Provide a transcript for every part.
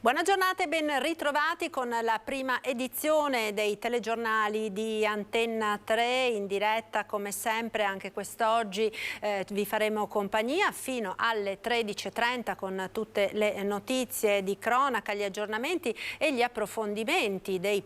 Buona giornata e ben ritrovati con la prima edizione dei telegiornali di Antenna 3 in diretta come sempre. Anche quest'oggi vi faremo compagnia fino alle 13:30 con tutte le notizie di cronaca, gli aggiornamenti e gli approfondimenti delle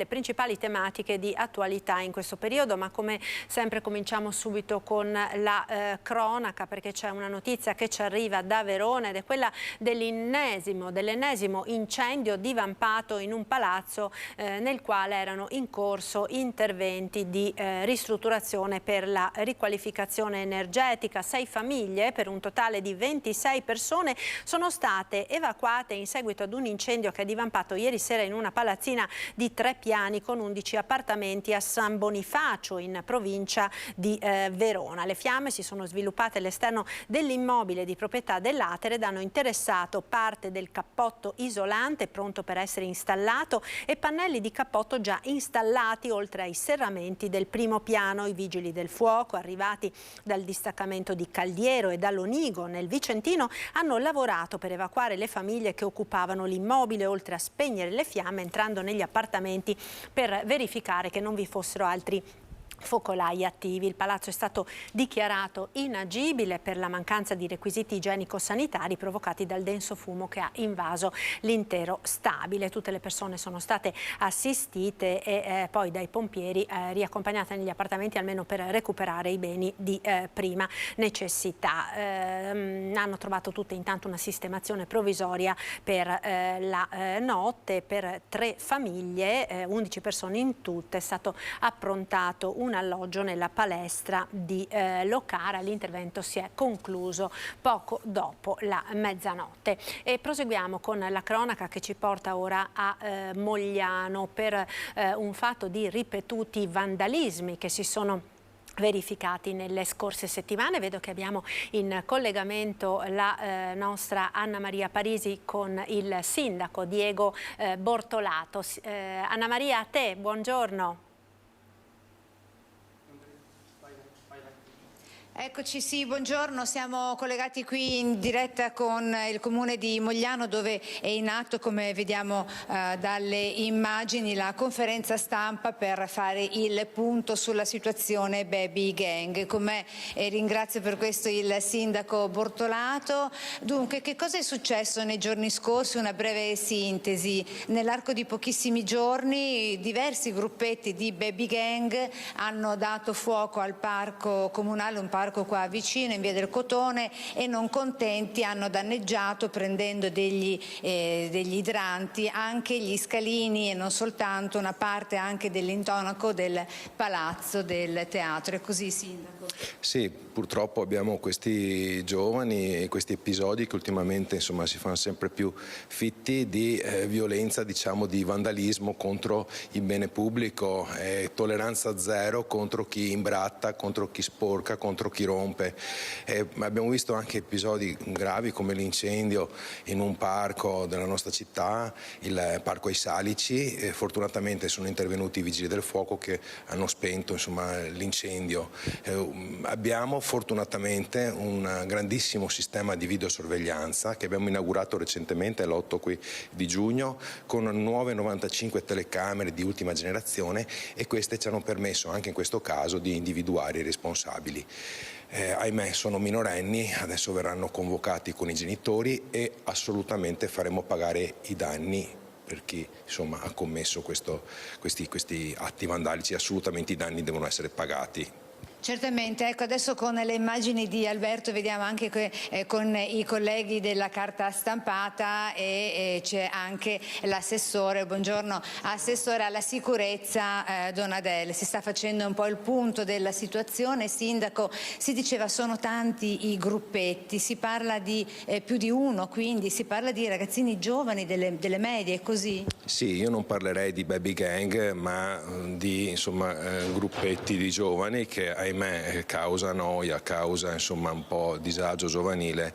principali tematiche di attualità in questo periodo. Ma come sempre cominciamo subito con la cronaca, perché c'è una notizia che ci arriva da Verona ed è quella dell'ennesimo incendio divampato in un palazzo nel quale erano in corso interventi di ristrutturazione per la riqualificazione energetica. 6 famiglie per un totale di 26 persone sono state evacuate in seguito ad un incendio che è divampato ieri sera in una palazzina di 3 piani con 11 appartamenti a San Bonifacio in provincia di Verona. Le fiamme si sono sviluppate all'esterno dell'immobile di proprietà dell'Atere ed hanno interessato parte del cappotto isolante pronto per essere installato e pannelli di cappotto già installati oltre ai serramenti del primo piano. I vigili del fuoco arrivati dal distaccamento di Caldiero e dall'Onigo nel Vicentino hanno lavorato per evacuare le famiglie che occupavano l'immobile, oltre a spegnere le fiamme entrando negli appartamenti per verificare che non vi fossero altri focolai attivi. Il palazzo è stato dichiarato inagibile per la mancanza di requisiti igienico-sanitari provocati dal denso fumo che ha invaso l'intero stabile. Tutte le persone sono state assistite e poi dai pompieri riaccompagnate negli appartamenti almeno per recuperare i beni di prima necessità. Hanno trovato tutte intanto una sistemazione provvisoria per la notte per 3 famiglie, 11 persone in tutto. È stato approntato un alloggio nella palestra di Locara. L'intervento si è concluso poco dopo la mezzanotte. E proseguiamo con la cronaca che ci porta ora a Mogliano per un fatto di ripetuti vandalismi che si sono verificati nelle scorse settimane. Vedo che abbiamo in collegamento la nostra Anna Maria Parisi con il sindaco Diego Bortolato. Anna Maria, a te, buongiorno. Eccoci, sì, buongiorno, siamo collegati qui in diretta con il comune di Mogliano, dove è in atto, come vediamo dalle immagini, la conferenza stampa per fare il punto sulla situazione baby gang. Con me ringrazio per questo il sindaco Bortolato. Dunque, che cosa è successo nei giorni scorsi? Una breve sintesi. Nell'arco di pochissimi giorni diversi gruppetti di baby gang hanno dato fuoco al parco comunale, un parco qua vicino in via del Cotone, e non contenti hanno danneggiato, prendendo degli idranti, anche gli scalini e non soltanto, una parte anche dell'intonaco del palazzo del teatro. È così, sindaco? Sì, purtroppo abbiamo questi giovani e questi episodi che ultimamente insomma si fanno sempre più fitti di violenza, diciamo di vandalismo contro il bene pubblico, tolleranza zero contro chi imbratta, contro chi sporca, contro chi rompe. Abbiamo visto anche episodi gravi come l'incendio in un parco della nostra città, il Parco ai Salici. Fortunatamente sono intervenuti i vigili del fuoco che hanno spento l'incendio. Abbiamo fortunatamente un grandissimo sistema di videosorveglianza che abbiamo inaugurato recentemente l'8 di giugno con nuove 95 telecamere di ultima generazione, e queste ci hanno permesso anche in questo caso di individuare i responsabili. Ahimè sono minorenni, adesso verranno convocati con i genitori e assolutamente faremo pagare i danni per chi insomma ha commesso questi atti vandalici. Assolutamente i danni devono essere pagati. Certamente, ecco, adesso con le immagini di Alberto vediamo anche con i colleghi della carta stampata e c'è anche l'assessore, buongiorno, assessore alla sicurezza Donadel. Si sta facendo un po' il punto della situazione. Sindaco, si diceva sono tanti i gruppetti, si parla di più di uno, quindi si parla di ragazzini giovani delle medie, è così? Sì, io non parlerei di baby gang ma di gruppetti di giovani che ahimè, causa noia, causa insomma un po' disagio giovanile,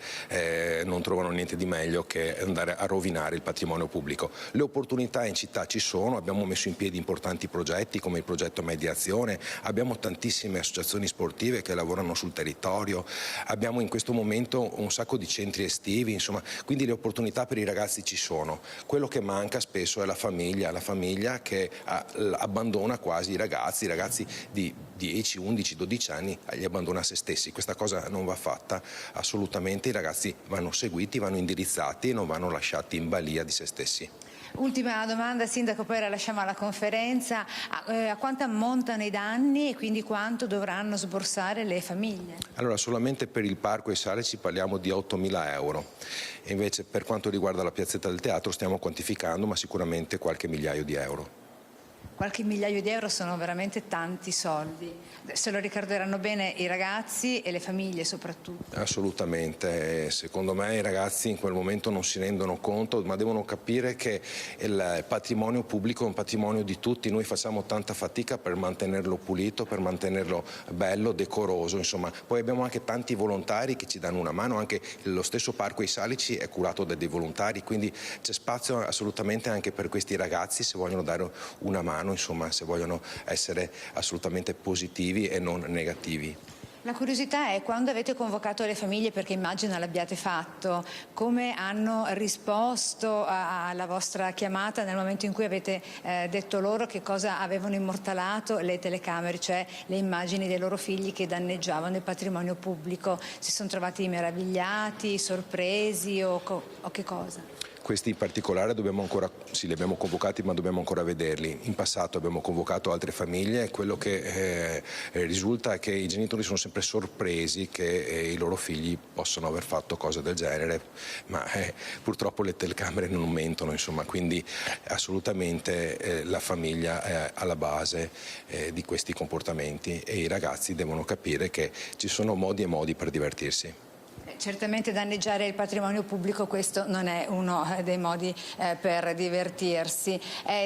non trovano niente di meglio che andare a rovinare il patrimonio pubblico. Le opportunità in città ci sono, abbiamo messo in piedi importanti progetti come il progetto Mediazione, abbiamo tantissime associazioni sportive che lavorano sul territorio, abbiamo in questo momento un sacco di centri estivi, insomma, quindi le opportunità per i ragazzi ci sono. Quello che manca spesso è la famiglia che abbandona quasi i ragazzi di 10, 11, 12 anni, li abbandona a se stessi. Questa cosa non va fatta assolutamente, i ragazzi vanno seguiti, vanno indirizzati e non vanno lasciati in balia di se stessi. Ultima domanda, Sindaco, poi la lasciamo alla conferenza. A quanto ammontano i danni e quindi quanto dovranno sborsare le famiglie? Allora, solamente per il parco e i salici parliamo di 8.000 euro. E invece per quanto riguarda la piazzetta del teatro stiamo quantificando, ma sicuramente qualche migliaio di euro. Qualche migliaio di euro sono veramente tanti soldi. Se lo ricorderanno bene i ragazzi e le famiglie soprattutto. Assolutamente, secondo me i ragazzi in quel momento non si rendono conto, ma devono capire che il patrimonio pubblico è un patrimonio di tutti, noi facciamo tanta fatica per mantenerlo pulito, per mantenerlo bello, decoroso, insomma. Poi abbiamo anche tanti volontari che ci danno una mano, anche lo stesso Parco ai Salici è curato da dei volontari, quindi c'è spazio assolutamente anche per questi ragazzi se vogliono dare una mano, insomma, se vogliono essere assolutamente positivi e non negativi. La curiosità è, quando avete convocato le famiglie, perché immagino l'abbiate fatto, come hanno risposto alla vostra chiamata nel momento in cui avete detto loro che cosa avevano immortalato le telecamere, cioè le immagini dei loro figli che danneggiavano il patrimonio pubblico? Si sono trovati meravigliati, sorpresi o che cosa? Questi in particolare li abbiamo convocati, ma dobbiamo ancora vederli. In passato abbiamo convocato altre famiglie e quello che risulta è che i genitori sono sempre sorpresi che i loro figli possano aver fatto cose del genere, ma purtroppo le telecamere non mentono, insomma, quindi assolutamente la famiglia è alla base di questi comportamenti e i ragazzi devono capire che ci sono modi e modi per divertirsi. Certamente danneggiare il patrimonio pubblico, questo non è uno dei modi per divertirsi.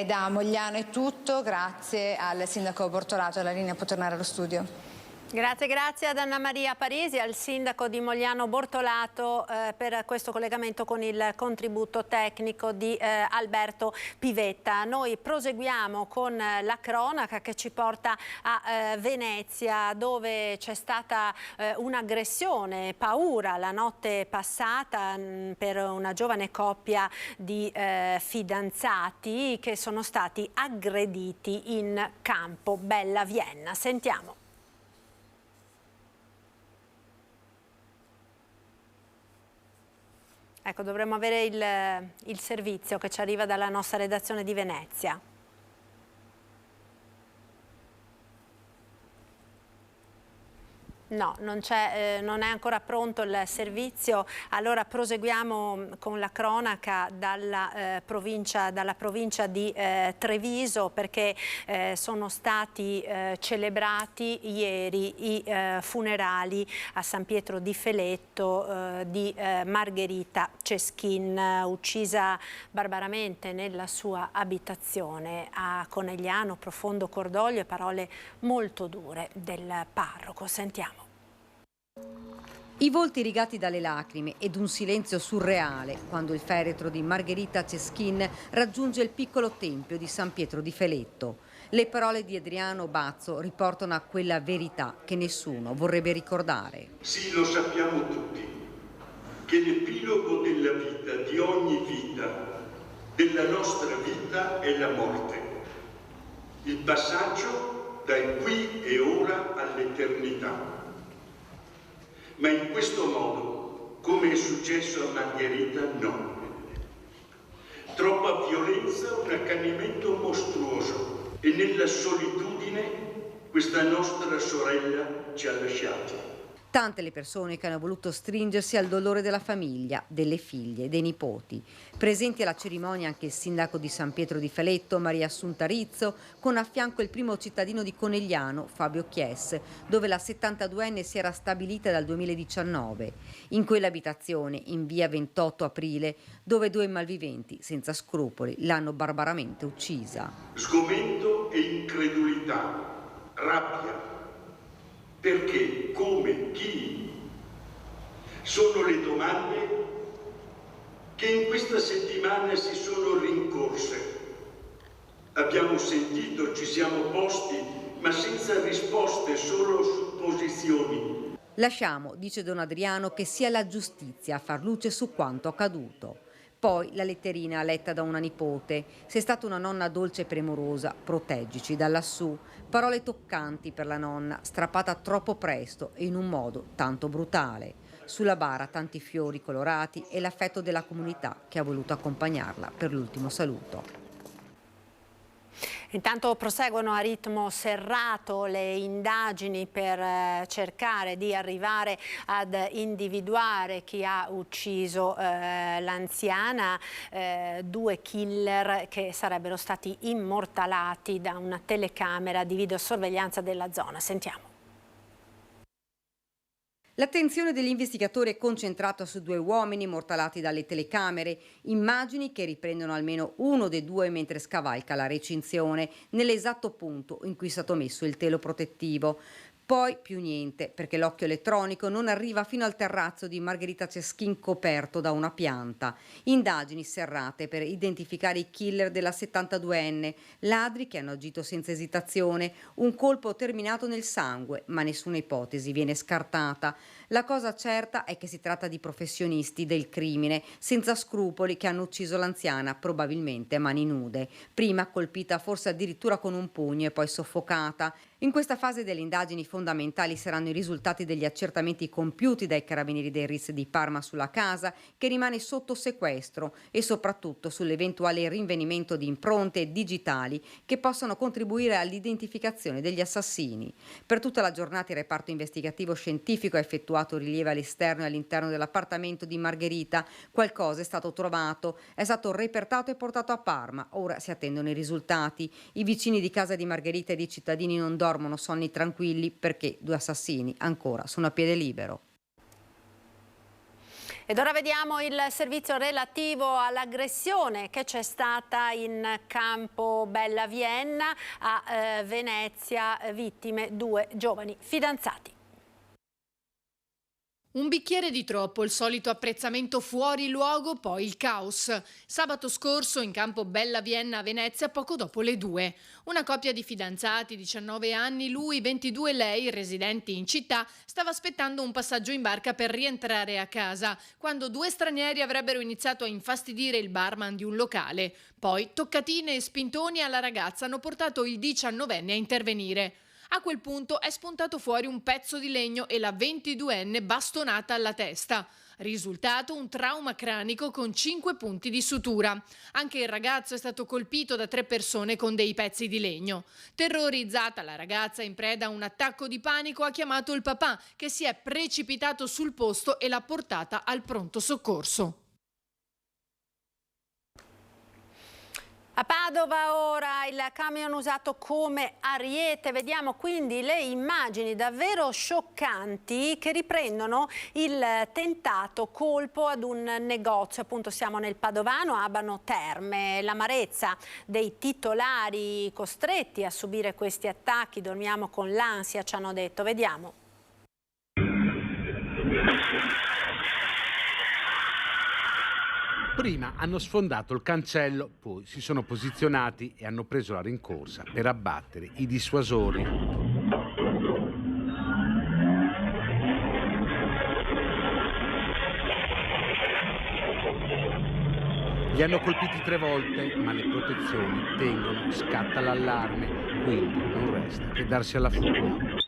Da Mogliano è tutto, grazie al Sindaco Bortolato. La linea può tornare allo studio. Grazie ad Anna Maria Parisi, al Sindaco di Mogliano Bortolato per questo collegamento con il contributo tecnico di Alberto Pivetta. Noi proseguiamo con la cronaca che ci porta a Venezia, dove c'è stata un'aggressione, paura la notte passata per una giovane coppia di fidanzati che sono stati aggrediti in Campo Bella Vienna. Sentiamo. Ecco, dovremmo avere il servizio che ci arriva dalla nostra redazione di Venezia. No, non è ancora pronto il servizio, allora proseguiamo con la cronaca dalla provincia di Treviso, perché sono stati celebrati ieri i funerali a San Pietro di Feletto di Margherita Ceschin, uccisa barbaramente nella sua abitazione a Conegliano. Profondo cordoglio e parole molto dure del parroco. Sentiamo. I volti rigati dalle lacrime ed un silenzio surreale quando il feretro di Margherita Ceschin raggiunge il piccolo tempio di San Pietro di Feletto. Le parole di Adriano Bazzo riportano a quella verità che nessuno vorrebbe ricordare. Sì, lo sappiamo tutti, che l'epilogo della vita, di ogni vita, della nostra vita, è la morte. Il passaggio dal qui e ora all'eternità. Ma in questo modo, come è successo a Margherita, no. Troppa violenza, un accanimento mostruoso, e nella solitudine questa nostra sorella ci ha lasciati. Tante le persone che hanno voluto stringersi al dolore della famiglia, delle figlie, dei nipoti. Presenti alla cerimonia anche il sindaco di San Pietro di Feletto, Maria Assunta Rizzo, con a fianco il primo cittadino di Conegliano, Fabio Chies, dove la 72enne si era stabilita dal 2019. In quell'abitazione, in via 28 aprile, dove due malviventi, senza scrupoli, l'hanno barbaramente uccisa. Sgomento e incredulità, rabbia. Perché, come, chi? Sono le domande che in questa settimana si sono rincorse. Abbiamo sentito, ci siamo posti, ma senza risposte, solo supposizioni. Lasciamo, dice Don Adriano, che sia la giustizia a far luce su quanto accaduto. Poi la letterina letta da una nipote. Sei stata una nonna dolce e premurosa, proteggici da lassù. Parole toccanti per la nonna, strappata troppo presto e in un modo tanto brutale. Sulla bara tanti fiori colorati e l'affetto della comunità che ha voluto accompagnarla per l'ultimo saluto. Intanto proseguono a ritmo serrato le indagini per cercare di arrivare ad individuare chi ha ucciso l'anziana, 2 killer che sarebbero stati immortalati da una telecamera di videosorveglianza della zona. Sentiamo. L'attenzione degli investigatori è concentrata su 2 uomini immortalati dalle telecamere, immagini che riprendono almeno uno dei 2 mentre scavalca la recinzione, nell'esatto punto in cui è stato messo il telo protettivo. Poi più niente, perché l'occhio elettronico non arriva fino al terrazzo di Margherita Ceschin coperto da una pianta. Indagini serrate per identificare i killer della 72enne, ladri che hanno agito senza esitazione, un colpo terminato nel sangue, ma nessuna ipotesi viene scartata. La cosa certa è che si tratta di professionisti del crimine, senza scrupoli, che hanno ucciso l'anziana, probabilmente a mani nude, prima colpita forse addirittura con un pugno e poi soffocata. In questa fase delle indagini fondamentali saranno i risultati degli accertamenti compiuti dai carabinieri del RIS di Parma sulla casa, che rimane sotto sequestro, e soprattutto sull'eventuale rinvenimento di impronte digitali che possano contribuire all'identificazione degli assassini. Per tutta la giornata il reparto investigativo scientifico ha effettuato rilievi all'esterno e all'interno dell'appartamento di Margherita. Qualcosa è stato trovato, è stato repertato e portato a Parma. Ora si attendono i risultati. I vicini di casa di Margherita ed i cittadini non dormono sonni tranquilli perché 2 assassini ancora sono a piede libero. Ed ora vediamo il servizio relativo all'aggressione che c'è stata in campo Bella Vienna a Venezia, vittime 2 giovani fidanzati. Un bicchiere di troppo, il solito apprezzamento fuori luogo, poi il caos. Sabato scorso in campo Bella Vienna a Venezia, poco dopo le 2. Una coppia di fidanzati, 19 anni, lui 22, lei, residenti in città, stava aspettando un passaggio in barca per rientrare a casa, quando 2 stranieri avrebbero iniziato a infastidire il barman di un locale. Poi toccatine e spintoni alla ragazza hanno portato il 19enne a intervenire. A quel punto è spuntato fuori un pezzo di legno e la 22enne bastonata alla testa. Risultato un trauma cranico con 5 punti di sutura. Anche il ragazzo è stato colpito da 3 persone con dei pezzi di legno. Terrorizzata, la ragazza, in preda a un attacco di panico, ha chiamato il papà, che si è precipitato sul posto e l'ha portata al pronto soccorso. A Padova ora il camion usato come ariete, vediamo quindi le immagini davvero scioccanti che riprendono il tentato colpo ad un negozio, appunto siamo nel padovano Abano Terme, l'amarezza dei titolari costretti a subire questi attacchi, dormiamo con l'ansia, ci hanno detto, vediamo. Prima hanno sfondato il cancello, poi si sono posizionati e hanno preso la rincorsa per abbattere i dissuasori. Li hanno colpiti 3 volte, ma le protezioni tengono, scatta l'allarme, quindi non resta che darsi alla fuga.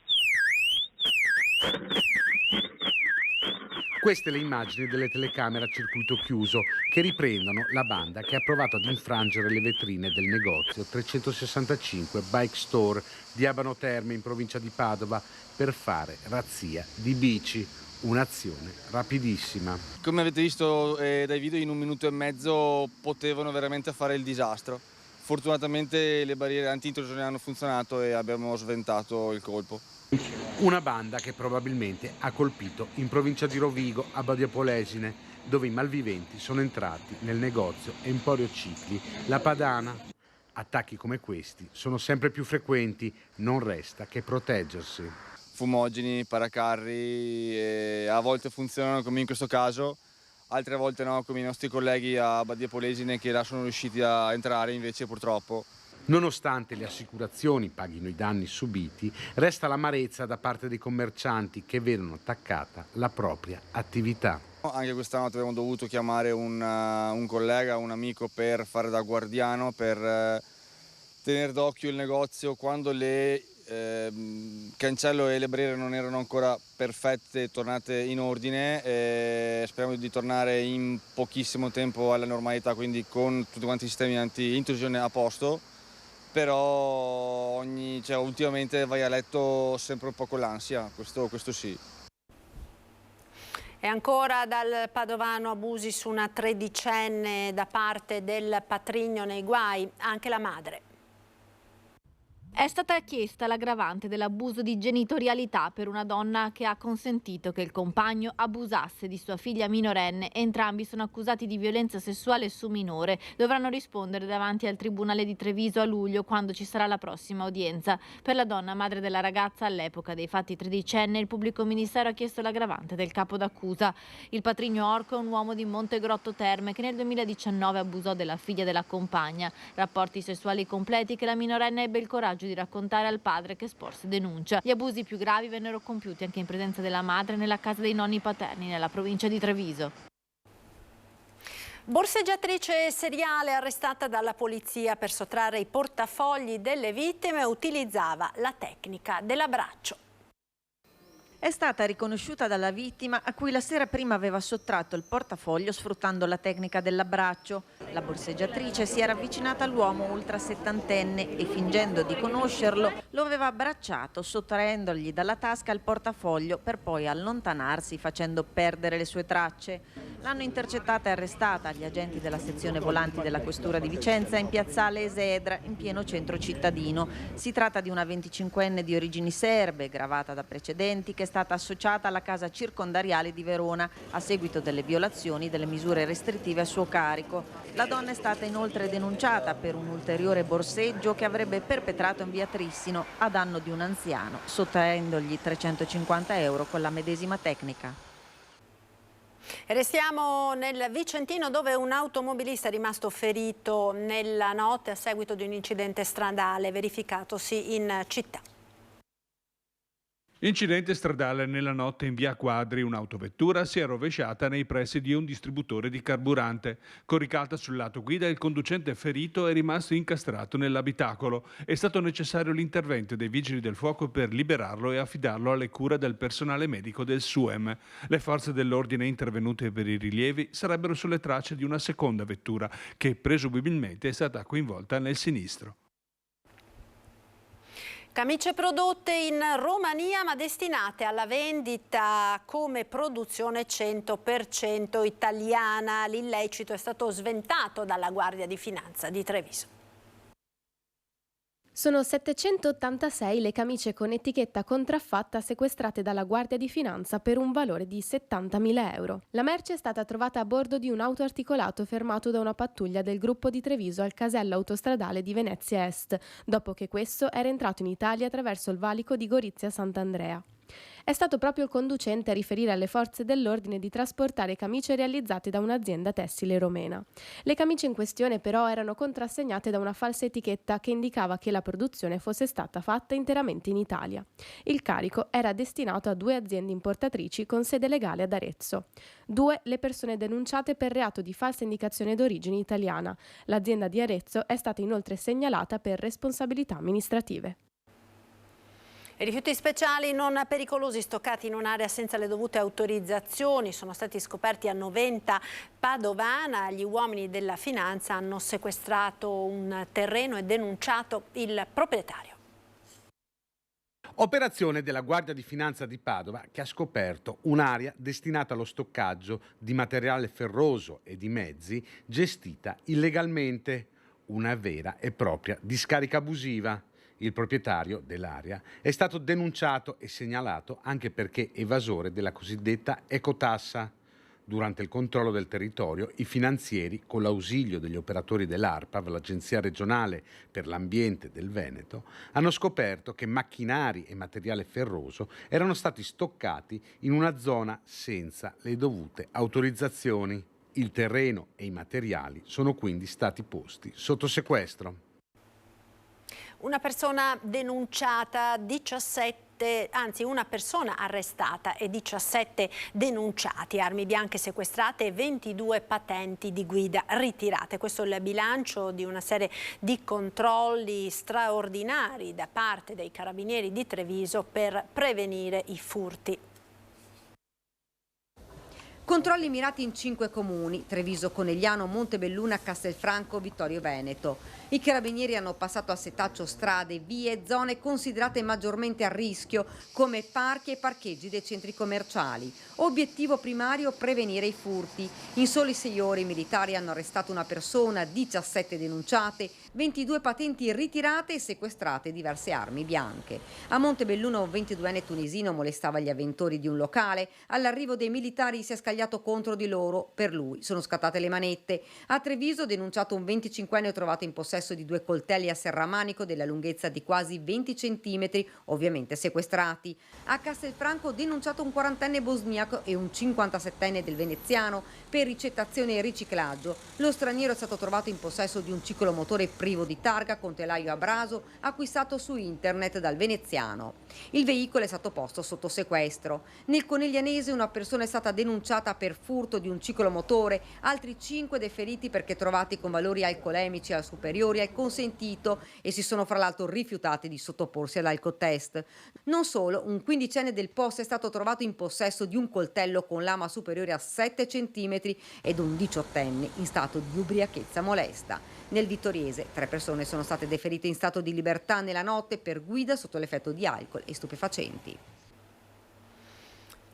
Queste le immagini delle telecamere a circuito chiuso che riprendono la banda che ha provato ad infrangere le vetrine del negozio 365 Bike Store di Abano Terme in provincia di Padova per fare razzia di bici. Un'azione rapidissima. Come avete visto dai video, in 1 minuto e mezzo potevano veramente fare il disastro. Fortunatamente le barriere anti-intrusione hanno funzionato e abbiamo sventato il colpo. Una banda che probabilmente ha colpito in provincia di Rovigo, a Badia Polesine, dove i malviventi sono entrati nel negozio Emporio Cicli, La Padana. Attacchi come questi sono sempre più frequenti, non resta che proteggersi. fumogeni, paracarri, e a volte funzionano come in questo caso, altre volte no, come i nostri colleghi a Badia Polesine che là sono riusciti a entrare invece purtroppo. Nonostante le assicurazioni paghino i danni subiti, resta l'amarezza da parte dei commercianti che vedono attaccata la propria attività. Anche quest'anno abbiamo dovuto chiamare un collega, un amico per fare da guardiano, per tenere d'occhio il negozio quando le cancello e le barriere non erano ancora perfette, tornate in ordine. Speriamo di tornare in pochissimo tempo alla normalità, quindi con tutti quanti i sistemi anti-intrusione a posto, però ultimamente vai a letto sempre un po' con l'ansia, questo sì. E ancora dal padovano abusi su una tredicenne da parte del patrigno nei guai, anche la madre. È stata chiesta l'aggravante dell'abuso di genitorialità per una donna che ha consentito che il compagno abusasse di sua figlia minorenne. Entrambi sono accusati di violenza sessuale su minore. Dovranno rispondere davanti al Tribunale di Treviso a luglio, quando ci sarà la prossima udienza. Per la donna, madre della ragazza, all'epoca dei fatti tredicenne, il pubblico ministero ha chiesto l'aggravante del capo d'accusa. Il patrigno Orco è un uomo di Montegrotto Terme che nel 2019 abusò della figlia della compagna. Rapporti sessuali completi che la minorenne ebbe il coraggio di raccontare al padre, che sporse denuncia. Gli abusi più gravi vennero compiuti anche in presenza della madre nella casa dei nonni paterni nella provincia di Treviso. Borseggiatrice seriale arrestata dalla polizia per sottrarre i portafogli delle vittime, utilizzava la tecnica dell'abbraccio. È stata riconosciuta dalla vittima, a cui la sera prima aveva sottratto il portafoglio sfruttando la tecnica dell'abbraccio. La borseggiatrice si era avvicinata all'uomo ultra settantenne e, fingendo di conoscerlo, lo aveva abbracciato, sottraendogli dalla tasca il portafoglio per poi allontanarsi facendo perdere le sue tracce. L'hanno intercettata e arrestata gli agenti della sezione volanti della Questura di Vicenza in piazzale Esedra, in pieno centro cittadino. Si tratta di una 25enne di origini serbe, gravata da precedenti, che è stata associata alla casa circondariale di Verona a seguito delle violazioni delle misure restrittive a suo carico. La donna è stata inoltre denunciata per un ulteriore borseggio che avrebbe perpetrato in via Trissino a danno di un anziano, sottraendogli 350 euro con la medesima tecnica. E restiamo nel Vicentino, dove un automobilista è rimasto ferito nella notte a seguito di un incidente stradale verificatosi in città. Incidente stradale nella notte in via Quadri. Un'autovettura si è rovesciata nei pressi di un distributore di carburante. Coricata sul lato guida, il conducente ferito è rimasto incastrato nell'abitacolo. È stato necessario l'intervento dei vigili del fuoco per liberarlo e affidarlo alle cure del personale medico del SUEM. Le forze dell'ordine intervenute per i rilievi sarebbero sulle tracce di una seconda vettura che presumibilmente è stata coinvolta nel sinistro. Camicie prodotte in Romania ma destinate alla vendita come produzione 100% italiana. L'illecito è stato sventato dalla Guardia di Finanza di Treviso. Sono 786 le camicie con etichetta contraffatta sequestrate dalla Guardia di Finanza per un valore di 70.000 euro. La merce è stata trovata a bordo di un autoarticolato fermato da una pattuglia del gruppo di Treviso al casello autostradale di Venezia Est, dopo che questo era entrato in Italia attraverso il valico di Gorizia Sant'Andrea. È stato proprio il conducente a riferire alle forze dell'ordine di trasportare camicie realizzate da un'azienda tessile romena. Le camicie in questione però erano contrassegnate da una falsa etichetta che indicava che la produzione fosse stata fatta interamente in Italia. Il carico era destinato a 2 aziende importatrici con sede legale ad Arezzo. 2 le persone denunciate per reato di falsa indicazione d'origine italiana. L'azienda di Arezzo è stata inoltre segnalata per responsabilità amministrative. Rifiuti speciali non pericolosi stoccati in un'area senza le dovute autorizzazioni sono stati scoperti a Noventa Padovana. Gli uomini della finanza hanno sequestrato un terreno e denunciato il proprietario. Operazione della Guardia di Finanza di Padova che ha scoperto un'area destinata allo stoccaggio di materiale ferroso e di mezzi gestita illegalmente, una vera e propria discarica abusiva. Il proprietario dell'area è stato denunciato e segnalato anche perché evasore della cosiddetta ecotassa. Durante il controllo del territorio, i finanzieri, con l'ausilio degli operatori dell'ARPAV, l'Agenzia regionale per l'ambiente del Veneto, hanno scoperto che macchinari e materiale ferroso erano stati stoccati in una zona senza le dovute autorizzazioni. Il terreno e i materiali sono quindi stati posti sotto sequestro. Una persona denunciata, una persona arrestata e 17 denunciati, armi bianche sequestrate e 22 patenti di guida ritirate. Questo è il bilancio di una serie di controlli straordinari da parte dei carabinieri di Treviso per prevenire i furti. Controlli mirati in 5 comuni: Treviso, Conegliano, Montebelluna, Castelfranco, Vittorio Veneto. I carabinieri hanno passato a setaccio strade, vie e zone considerate maggiormente a rischio, come parchi e parcheggi dei centri commerciali. Obiettivo primario: prevenire i furti. In soli 6 ore i militari hanno arrestato una persona, 17 denunciate, 22 patenti ritirate e sequestrate diverse armi bianche. A Montebelluna un 22enne tunisino molestava gli avventori di un locale. All'arrivo dei militari si è scagliato contro di loro, per lui sono scattate le manette. A Treviso denunciato un 25enne trovato in possesso di 2 coltelli a serramanico della lunghezza di quasi 20 centimetri, ovviamente sequestrati. A Castelfranco denunciato un 40enne bosniaco e un 57enne del veneziano per ricettazione e riciclaggio. Lo straniero è stato trovato in possesso di un ciclomotore privo di targa con telaio a braso acquistato su internet dal veneziano. Il veicolo è stato posto sotto sequestro. Nel Coneglianese una persona è stata denunciata per furto di un ciclomotore, altri 5 deferiti perché trovati con valori alcolemici al superiori al consentito e si sono fra l'altro rifiutati di sottoporsi all'alcotest. Non solo, un 15enne del posto è stato trovato in possesso di un coltello con lama superiore a 7 centimetri ed un 18enne in stato di ubriachezza molesta. Nel Vittoriese 3 persone sono state deferite in stato di libertà nella notte per guida sotto l'effetto di alcol e stupefacenti.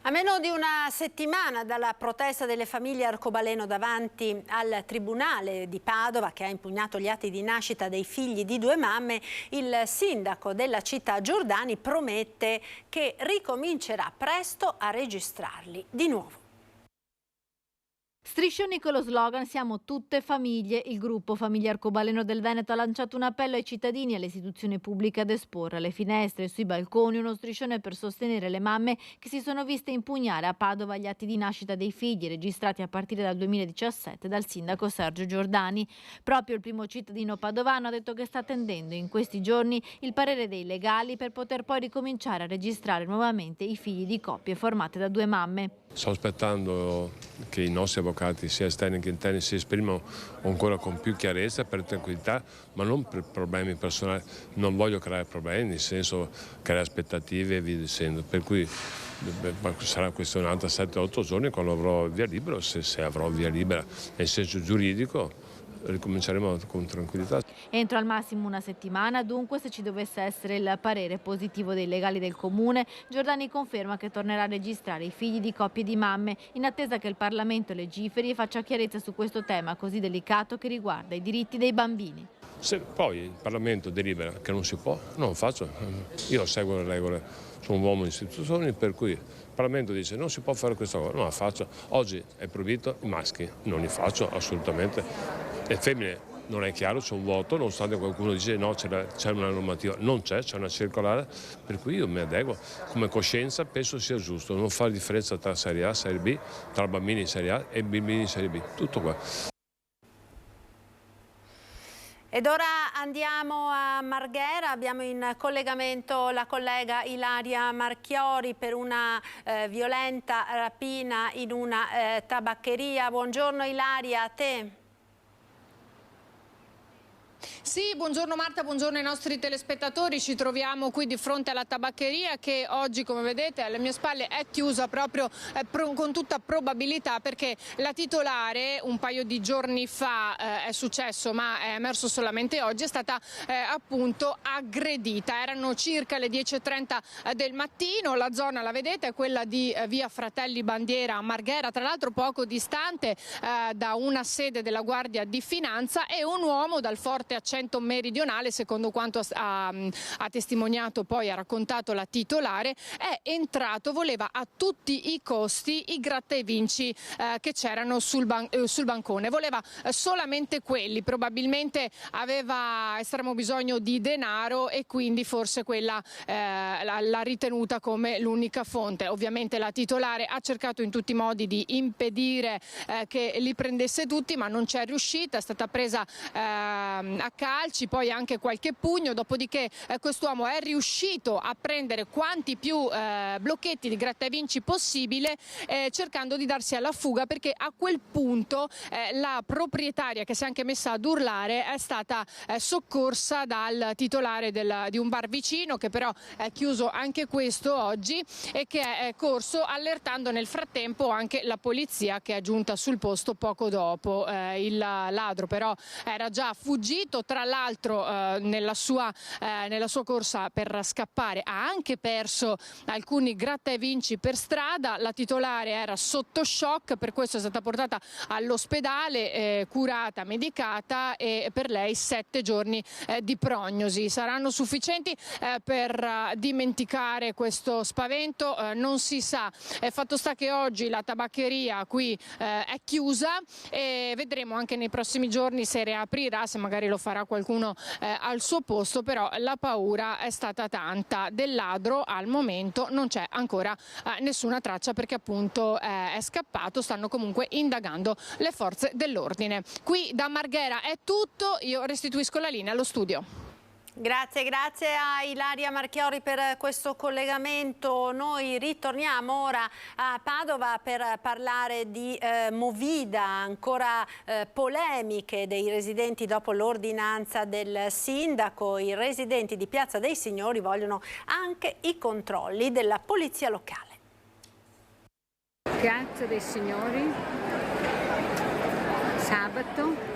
A meno di una settimana dalla protesta delle famiglie arcobaleno davanti al Tribunale di Padova, che ha impugnato gli atti di nascita dei figli di 2 mamme, il sindaco della città Giordani promette che ricomincerà presto a registrarli di nuovo. Striscioni con lo slogan "Siamo tutte famiglie", il gruppo Famiglie Arcobaleno del Veneto ha lanciato un appello ai cittadini e alle istituzioni pubbliche ad esporre alle finestre e sui balconi uno striscione per sostenere le mamme che si sono viste impugnare a Padova gli atti di nascita dei figli registrati a partire dal 2017 dal sindaco Sergio Giordani. Proprio il primo cittadino padovano ha detto che sta attendendo in questi giorni il parere dei legali per poter poi ricominciare a registrare nuovamente i figli di coppie formate da 2 mamme. Sto aspettando che i nostri avvocati, sia esterni che interni, si esprimano ancora con più chiarezza, per tranquillità, ma non per problemi personali. Non voglio creare problemi, nel senso creare aspettative e via dicendo. Per cui sarà questionata 7-8 giorni quando avrò via libera, se avrò via libera nel senso giuridico. Ricominceremo con tranquillità. Entro al massimo una settimana, dunque, se ci dovesse essere il parere positivo dei legali del comune, Giordani conferma che tornerà a registrare i figli di coppie di mamme, in attesa che il Parlamento legiferi e faccia chiarezza su questo tema così delicato che riguarda i diritti dei bambini. Se poi il Parlamento delibera che non si può, non faccio. Io seguo le regole, sono un uomo di istituzioni, per cui il Parlamento dice non si può fare questa cosa, non la faccio. Oggi è proibito i maschi, non li faccio assolutamente. Le femmine non è chiaro, c'è un voto, nonostante qualcuno dice no, c'è una normativa, non c'è una circolare, per cui io mi adeguo. Come coscienza penso sia giusto non fare differenza tra Serie A e Serie B, tra bambini in Serie A e bambini in Serie B, tutto qua. Ed ora andiamo a Marghera, abbiamo in collegamento la collega Ilaria Marchiori per una violenta rapina in una tabaccheria. Buongiorno Ilaria, a te. Sì, buongiorno Marta, buongiorno ai nostri telespettatori. Ci troviamo qui di fronte alla tabaccheria che oggi, come vedete alle mie spalle, è chiusa proprio con tutta probabilità, perché la titolare un paio di giorni fa è successo, ma è emerso solamente oggi, è stata appunto aggredita. Erano circa le 10:30 del mattino, la zona, la vedete, è quella di via Fratelli Bandiera a Marghera, tra l'altro poco distante da una sede della Guardia di Finanza, e un uomo dal forte accento Agrigento meridionale, secondo quanto ha testimoniato poi, ha raccontato la titolare, è entrato, voleva a tutti i costi i gratta e vinci che c'erano sul bancone, voleva solamente quelli, probabilmente aveva estremo bisogno di denaro e quindi forse quella l'ha ritenuta come l'unica fonte. Ovviamente la titolare ha cercato in tutti i modi di impedire che li prendesse tutti, ma non c'è riuscita, è stata presa a calci, poi anche qualche pugno, dopodiché quest'uomo è riuscito a prendere quanti più blocchetti di gratta e vinci possibile, cercando di darsi alla fuga, perché a quel punto la proprietaria, che si è anche messa ad urlare, è stata soccorsa dal titolare di un bar vicino, che però è chiuso anche questo oggi, e che è corso allertando nel frattempo anche la polizia, che è giunta sul posto poco dopo. Il ladro però era già fuggito, tra l'altro nella sua corsa per scappare ha anche perso alcuni gratta e vinci per strada. La titolare era sotto shock, per questo è stata portata all'ospedale, curata, medicata, e per lei 7 giorni di prognosi saranno sufficienti per dimenticare questo spavento. Non si sa. Fatto sta che oggi la tabaccheria qui è chiusa e vedremo anche nei prossimi giorni se riaprirà, se magari lo farà qualcuno al suo posto, però la paura è stata tanta. Del ladro al momento non c'è ancora nessuna traccia, perché appunto è scappato, stanno comunque indagando le forze dell'ordine. Qui da Marghera è tutto, io restituisco la linea allo studio. Grazie a Ilaria Marchiori per questo collegamento. Noi ritorniamo ora a Padova per parlare di Movida, ancora polemiche dei residenti dopo l'ordinanza del sindaco. I residenti di Piazza dei Signori vogliono anche i controlli della polizia locale. Piazza dei Signori, sabato.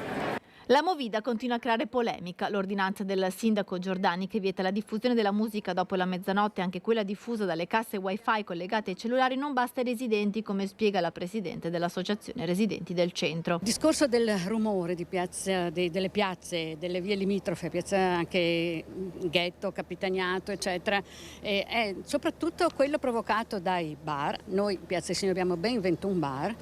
La Movida continua a creare polemica. L'ordinanza del sindaco Giordani, che vieta la diffusione della musica dopo la mezzanotte, anche quella diffusa dalle casse wifi collegate ai cellulari, non basta ai residenti, come spiega la presidente dell'associazione Residenti del Centro. Il discorso del rumore di delle piazze, delle vie limitrofe, piazza anche Ghetto, Capitaniato, eccetera, è soprattutto quello provocato dai bar. Noi in Piazza dei Signori abbiamo ben 21 bar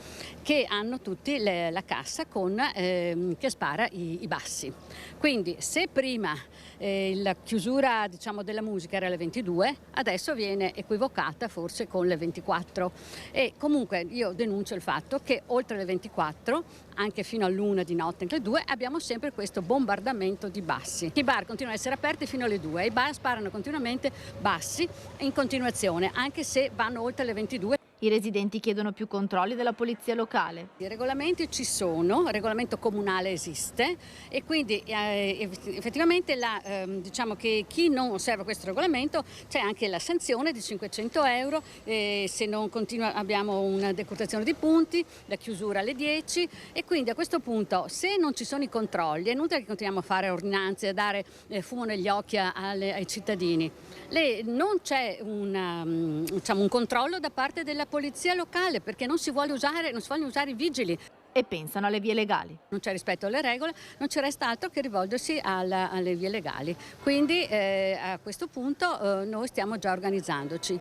che hanno tutti la cassa che spara i bassi. Quindi se prima la chiusura, diciamo, della musica era alle 22, adesso viene equivocata forse con le 24, e comunque io denuncio il fatto che oltre le 24, anche fino all'1 di notte, alle 2, abbiamo sempre questo bombardamento di bassi. I bar continuano ad essere aperti fino alle 2, i bar sparano continuamente bassi in continuazione, anche se vanno oltre le 22. I residenti chiedono più controlli della polizia locale. I regolamenti ci sono, il regolamento comunale esiste, e quindi effettivamente diciamo che chi non osserva questo regolamento c'è anche la sanzione di 500 euro, se non continua abbiamo una decurtazione di punti, la chiusura alle 10, e quindi a questo punto, se non ci sono i controlli, è inutile che continuiamo a fare ordinanze, a dare fumo negli occhi ai cittadini. Non c'è un controllo da parte della polizia locale, perché non si vogliono usare i vigili. E pensano alle vie legali. Non c'è rispetto alle regole, non ci resta altro che rivolgersi alle vie legali. Quindi a questo punto noi stiamo già organizzandoci.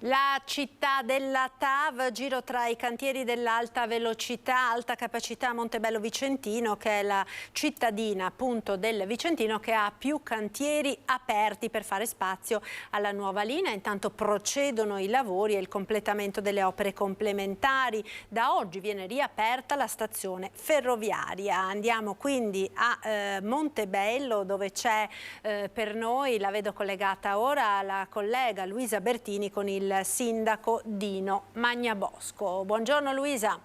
La città della TAV, giro tra i cantieri dell'alta velocità, alta capacità Montebello Vicentino, che è la cittadina appunto del Vicentino che ha più cantieri aperti per fare spazio alla nuova linea. Intanto procedono i lavori e il completamento delle opere complementari. Da oggi viene riaperta la stazione ferroviaria. Andiamo quindi a Montebello, dove c'è per noi, la vedo collegata ora, la collega Luisa Bertini con il sindaco Dino Magnabosco. Buongiorno Luisa.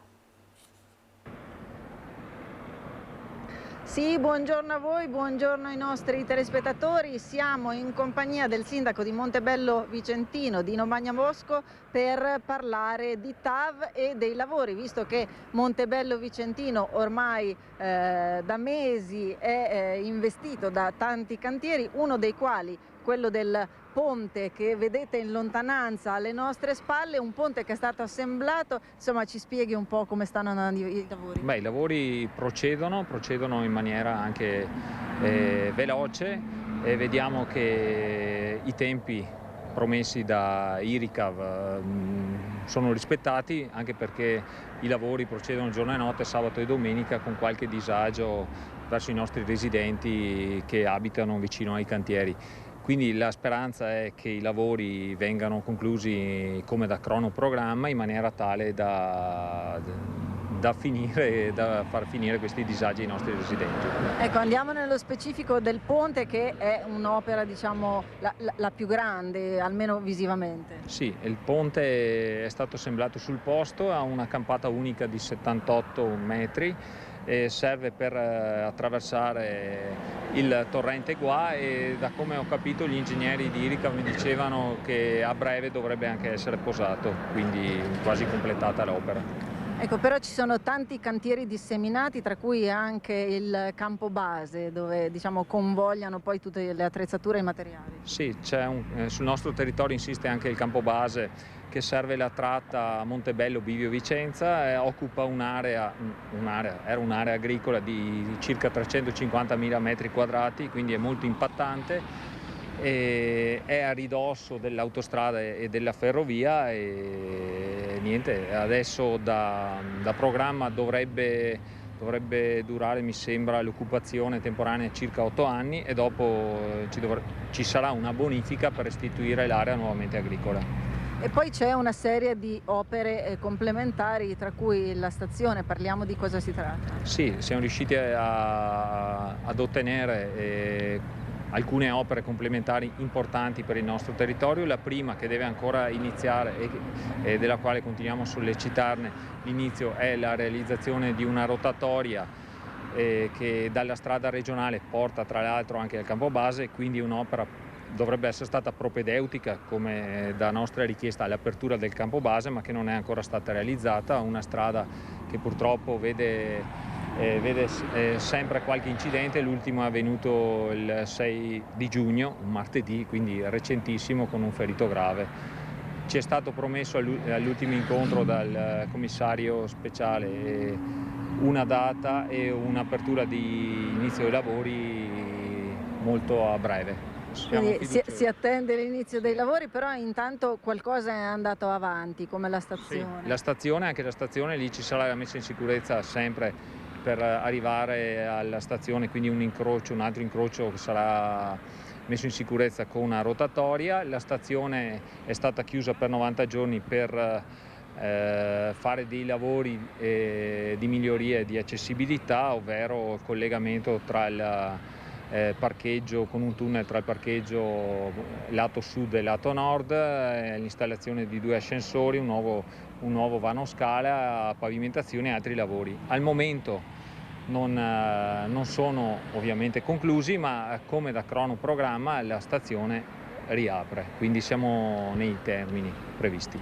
Sì, buongiorno a voi, buongiorno ai nostri telespettatori. Siamo in compagnia del sindaco di Montebello Vicentino, Dino Magnabosco, per parlare di TAV e dei lavori, visto che Montebello Vicentino ormai da mesi è investito da tanti cantieri, uno dei quali quello del ponte che vedete in lontananza alle nostre spalle, un ponte che è stato assemblato. Insomma, ci spieghi un po' come stanno andando i lavori? Beh, i lavori procedono in maniera anche veloce e vediamo che i tempi promessi da IRICAV sono rispettati, anche perché i lavori procedono giorno e notte, sabato e domenica, con qualche disagio verso i nostri residenti che abitano vicino ai cantieri. Quindi la speranza è che i lavori vengano conclusi come da cronoprogramma, in maniera tale da far finire questi disagi ai nostri residenti. Ecco, andiamo nello specifico del ponte, che è un'opera, diciamo, la più grande, almeno visivamente. Sì, il ponte è stato assemblato sul posto, ha una campata unica di 78 metri e serve per attraversare il torrente Gua, e da come ho capito gli ingegneri di IRICAV mi dicevano che a breve dovrebbe anche essere posato, quindi quasi completata l'opera. Ecco, però ci sono tanti cantieri disseminati, tra cui anche il campo base, dove, diciamo, convogliano poi tutte le attrezzature e i materiali. Sì, sul nostro territorio insiste anche il campo base, che serve la tratta Montebello Bivio Vicenza, occupa era un'area agricola di circa 350.000 metri quadrati, quindi è molto impattante. È a ridosso dell'autostrada e della ferrovia, e niente, adesso da programma dovrebbe durare, mi sembra, l'occupazione temporanea circa 8 anni, e dopo ci sarà una bonifica per restituire l'area nuovamente agricola. E poi c'è una serie di opere complementari, tra cui la stazione. Parliamo di cosa si tratta? Sì, siamo riusciti ad ottenere alcune opere complementari importanti per il nostro territorio. La prima, che deve ancora iniziare e della quale continuiamo a sollecitarne l'inizio, è la realizzazione di una rotatoria che dalla strada regionale porta tra l'altro anche al campo base, quindi un'opera dovrebbe essere stata propedeutica, come da nostra richiesta, all'apertura del campo base, ma che non è ancora stata realizzata. Una strada che purtroppo vede sempre qualche incidente. L'ultimo è avvenuto il 6 di giugno, un martedì, quindi recentissimo, con un ferito grave. Ci è stato promesso all'ultimo incontro dal commissario speciale una data e un'apertura di inizio dei lavori molto a breve. Quindi si attende l'inizio dei lavori, però intanto qualcosa è andato avanti, come la stazione. Sì, anche la stazione, lì ci sarà la messa in sicurezza sempre per arrivare alla stazione, quindi un altro incrocio che sarà messo in sicurezza con una rotatoria. La stazione è stata chiusa per 90 giorni per fare dei lavori di miglioria di accessibilità, ovvero il collegamento tra il parcheggio, con un tunnel tra il parcheggio lato sud e lato nord, l'installazione di 2 ascensori, un nuovo vano scala, pavimentazione e altri lavori. Al momento non sono ovviamente conclusi, ma come da cronoprogramma la stazione riapre, quindi siamo nei termini previsti.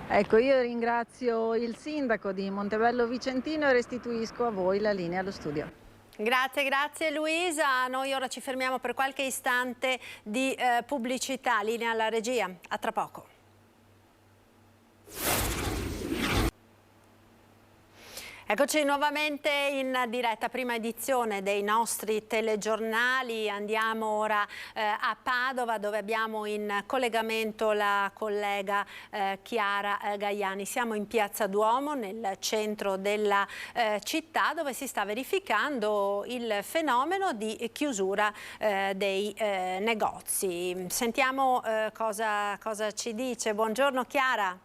Ecco, io ringrazio il sindaco di Montebello Vicentino e restituisco a voi la linea allo studio. Grazie Luisa. Noi ora ci fermiamo per qualche istante di pubblicità. Linea alla regia. A tra poco. Eccoci nuovamente in diretta, prima edizione dei nostri telegiornali. Andiamo ora a Padova, dove abbiamo in collegamento la collega Chiara Gaiani. Siamo in Piazza Duomo, nel centro della città, dove si sta verificando il fenomeno di chiusura dei negozi. Sentiamo cosa ci dice. Buongiorno Chiara.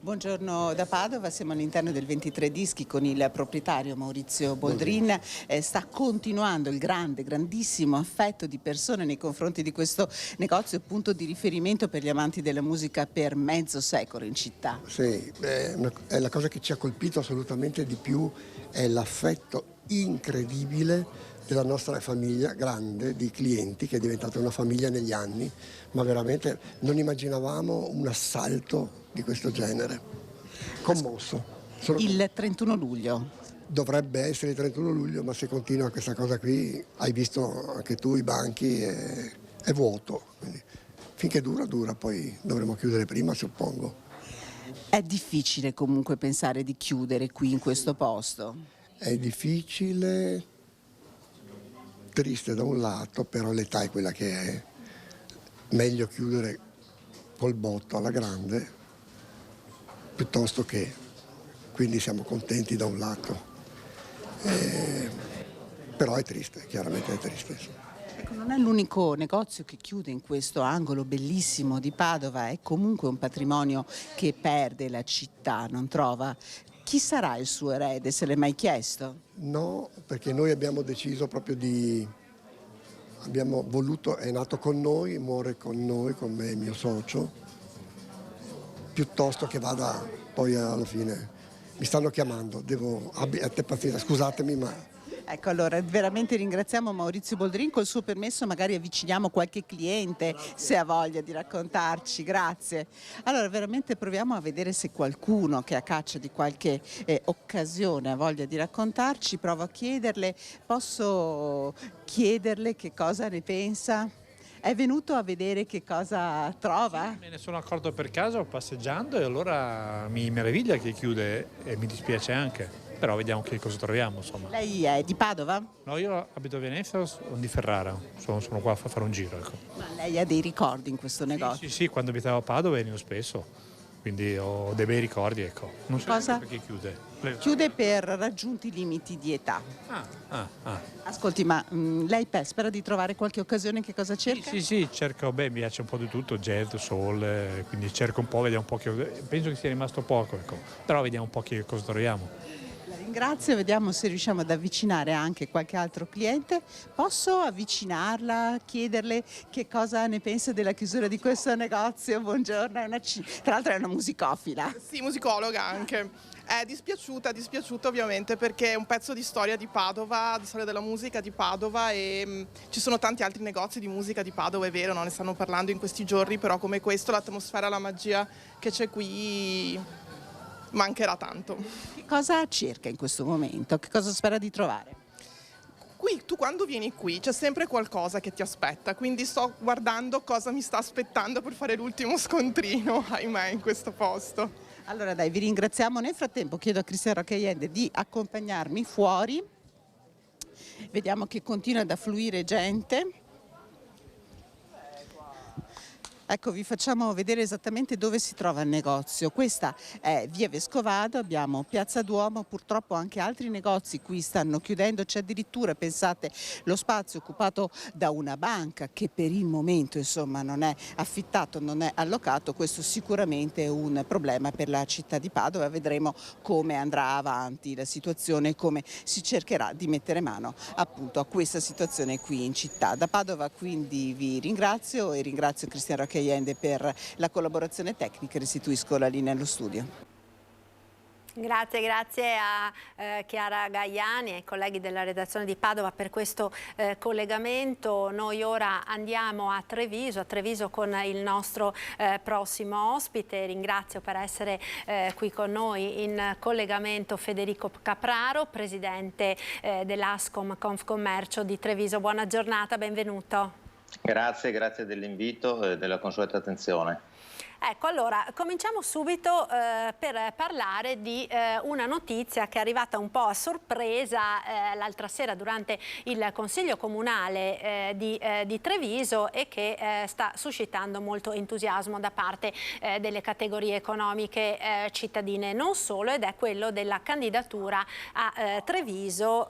Buongiorno da Padova, siamo all'interno del 23 Dischi con il proprietario Maurizio Boldrin. Sta continuando il grandissimo affetto di persone nei confronti di questo negozio, punto di riferimento per gli amanti della musica per mezzo secolo in città. Sì, è la cosa che ci ha colpito assolutamente di più, è l'affetto incredibile della nostra famiglia grande di clienti, che è diventata una famiglia negli anni, ma veramente non immaginavamo un assalto di questo genere. Commosso. Il 31 luglio dovrebbe essere il 31 luglio, ma se continua questa cosa qui, hai visto anche tu i banchi, è vuoto. Quindi, finché dura, poi dovremo chiudere prima, suppongo. È difficile comunque pensare di chiudere qui in questo posto? È difficile, triste da un lato, però l'età è quella che è. Meglio chiudere col botto alla grande, piuttosto che... Quindi siamo contenti da un lato. Però è triste, chiaramente è triste. Ecco, non è l'unico negozio che chiude in questo angolo bellissimo di Padova, è comunque un patrimonio che perde la città, non trova? Chi sarà il suo erede, se l'è mai chiesto? No, perché noi abbiamo deciso proprio abbiamo voluto, è nato con noi, muore con noi, con me e il mio socio, piuttosto che vada poi alla fine. Mi stanno chiamando, a te pazienza, scusatemi ma... Ecco, allora veramente ringraziamo Maurizio Boldrin, col suo permesso magari avviciniamo qualche cliente se ha voglia di raccontarci, grazie. Allora veramente proviamo a vedere se qualcuno che è a caccia di qualche occasione ha voglia di raccontarci, provo a chiederle, posso chiederle che cosa ne pensa? È venuto a vedere che cosa trova? Me ne sono accorto per caso passeggiando e allora mi meraviglia che chiude e mi dispiace anche, però vediamo che cosa troviamo, insomma. Lei è di Padova? No, io abito a Venezia, sono di Ferrara, sono qua a fare un giro, ecco. Ma lei ha dei ricordi in questo negozio? Sì, quando abitavo a Padova venivo spesso, quindi ho dei bei ricordi, ecco. Non so Cosa? perché chiude. Chiude per raggiunti limiti di età. Ascolti, ma lei spera di trovare qualche occasione, che cosa cerca? Sì, cerco, mi piace un po' di tutto, jazz, soul, quindi cerco un po', vediamo un po' penso che sia rimasto poco, ecco, però vediamo un po' che cosa troviamo. La ringrazio, vediamo se riusciamo ad avvicinare anche qualche altro cliente. Posso avvicinarla, chiederle che cosa ne pensa della chiusura di questo negozio? Buongiorno, tra l'altro è una musicofila. Sì, musicologa anche. È dispiaciuta ovviamente perché è un pezzo di storia di Padova, di storia della musica di Padova e ci sono tanti altri negozi di musica di Padova, è vero, non ne stanno parlando in questi giorni, però come questo l'atmosfera, la magia che c'è qui mancherà tanto. Che cosa cerca in questo momento? Che cosa spera di trovare? Qui, tu quando vieni qui c'è sempre qualcosa che ti aspetta, quindi sto guardando cosa mi sta aspettando per fare l'ultimo scontrino, ahimè, in questo posto. Allora dai, vi ringraziamo. Nel frattempo chiedo a Cristian Roccaiende di accompagnarmi fuori. Vediamo che continua ad affluire gente. Ecco, vi facciamo vedere esattamente dove si trova il negozio. Questa è via Vescovado, abbiamo Piazza Duomo, purtroppo anche altri negozi qui stanno chiudendo, c'è addirittura, pensate, lo spazio occupato da una banca che per il momento insomma non è affittato, non è allocato. Questo sicuramente è un problema per la città di Padova, vedremo come andrà avanti la situazione e come si cercherà di mettere mano appunto a questa situazione qui in città. Da Padova quindi vi ringrazio e ringrazio Cristian Roccaiende per la collaborazione tecnica. Restituisco la linea allo studio. Grazie a Chiara Gaiani e ai colleghi della redazione di Padova per questo collegamento. Noi ora andiamo a Treviso con il nostro prossimo ospite. Ringrazio per essere qui con noi in collegamento Federico Capraro, presidente dell'Ascom Confcommercio di Treviso. Buona giornata, benvenuto. Grazie dell'invito e della consueta attenzione. Ecco, allora, cominciamo subito per parlare di una notizia che è arrivata un po' a sorpresa l'altra sera durante il Consiglio Comunale di Treviso e che sta suscitando molto entusiasmo da parte delle categorie economiche cittadine, non solo, ed è quello della candidatura a Treviso,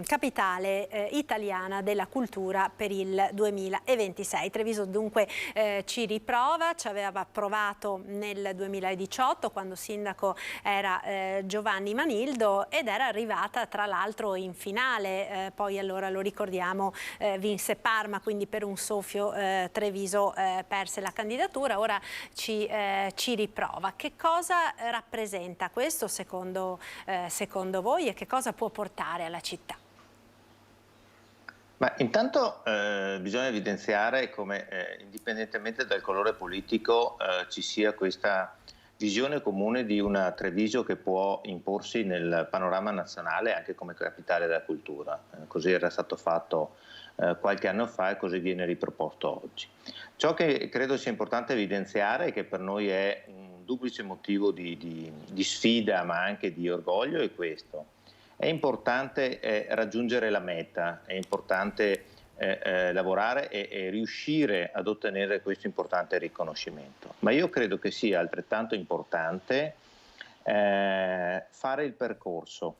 capitale italiana della cultura per il 2026. Treviso dunque ci riprova, ci aveva approvato nel 2018 quando sindaco era Giovanni Manildo ed era arrivata tra l'altro in finale, poi allora lo ricordiamo vinse Parma, quindi per un soffio Treviso perse la candidatura, ora ci riprova. Che cosa rappresenta questo secondo voi e che cosa può portare alla città? Ma intanto bisogna evidenziare come indipendentemente dal colore politico ci sia questa visione comune di una Treviso che può imporsi nel panorama nazionale anche come capitale della cultura. Così era stato fatto qualche anno fa e così viene riproposto oggi. Ciò che credo sia importante evidenziare e che per noi è un duplice motivo di sfida ma anche di orgoglio è questo. È importante raggiungere la meta, è importante lavorare e riuscire ad ottenere questo importante riconoscimento. Ma io credo che sia altrettanto importante fare il percorso.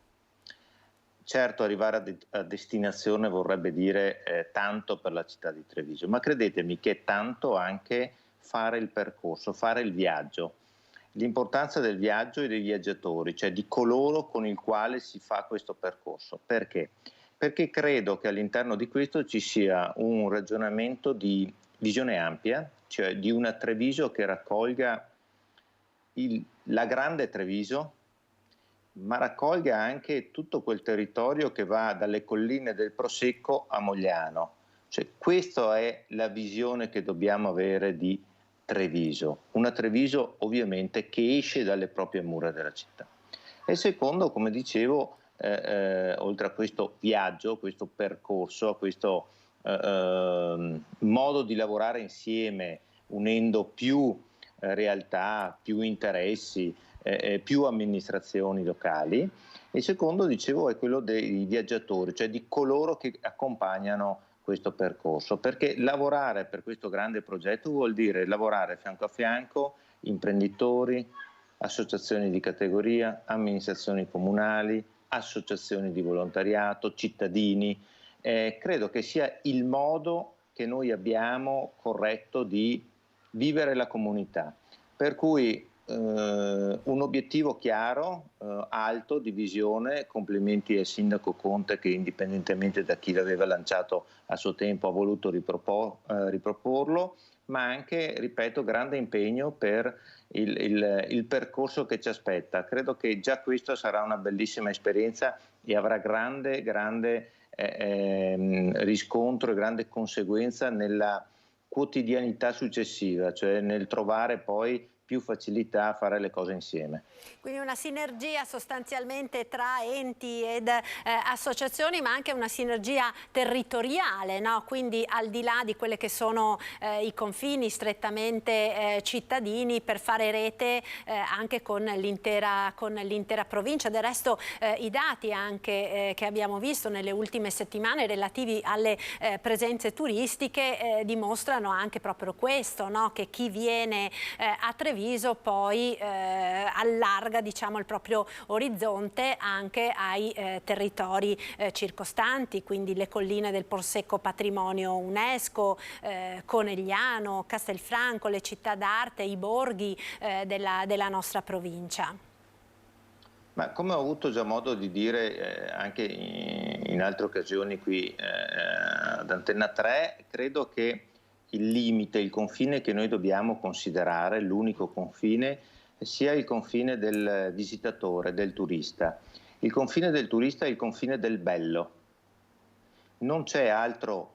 Certo, arrivare a destinazione vorrebbe dire tanto per la città di Treviso, ma credetemi che è tanto anche fare il percorso, fare il viaggio. L'importanza del viaggio e dei viaggiatori, cioè di coloro con il quale si fa questo percorso. Perché? Perché credo che all'interno di questo ci sia un ragionamento di visione ampia, cioè di una Treviso che raccolga la grande Treviso, ma raccolga anche tutto quel territorio che va dalle colline del Prosecco a Mogliano. Cioè, questa è la visione che dobbiamo avere di Treviso, una Treviso ovviamente che esce dalle proprie mura della città. E secondo, come dicevo, oltre a questo viaggio, questo percorso, a questo modo di lavorare insieme, unendo più realtà, più interessi, più amministrazioni locali. Il secondo, dicevo, è quello dei viaggiatori, cioè di coloro che accompagnano questo percorso, perché lavorare per questo grande progetto vuol dire lavorare fianco a fianco imprenditori, associazioni di categoria, amministrazioni comunali, associazioni di volontariato, cittadini. Credo che sia il modo che noi abbiamo corretto di vivere la comunità, per cui un obiettivo chiaro, alto, di visione. Complimenti al sindaco Conte che, indipendentemente da chi l'aveva lanciato a suo tempo, ha voluto riproporlo, ma anche, ripeto, grande impegno per il percorso che ci aspetta. Credo che già questo sarà una bellissima esperienza e avrà grande riscontro e grande conseguenza nella quotidianità successiva, cioè nel trovare poi più facilità a fare le cose insieme. Quindi una sinergia sostanzialmente tra enti ed associazioni, ma anche una sinergia territoriale, no? Quindi al di là di quelle che sono i confini strettamente cittadini, per fare rete anche con l'intera provincia. Del resto i dati anche che abbiamo visto nelle ultime settimane relativi alle presenze turistiche dimostrano anche proprio questo, no? Che chi viene a Treviso poi allarga, diciamo, il proprio orizzonte anche ai territori circostanti, quindi le colline del Prosecco patrimonio UNESCO, Conegliano, Castelfranco, le città d'arte, i borghi della nostra provincia. Ma come ho avuto già modo di dire anche in altre occasioni qui ad Antenna 3, credo che il limite, il confine che noi dobbiamo considerare, l'unico confine, sia il confine del visitatore, del turista. Il confine del turista è il confine del bello. Non c'è altro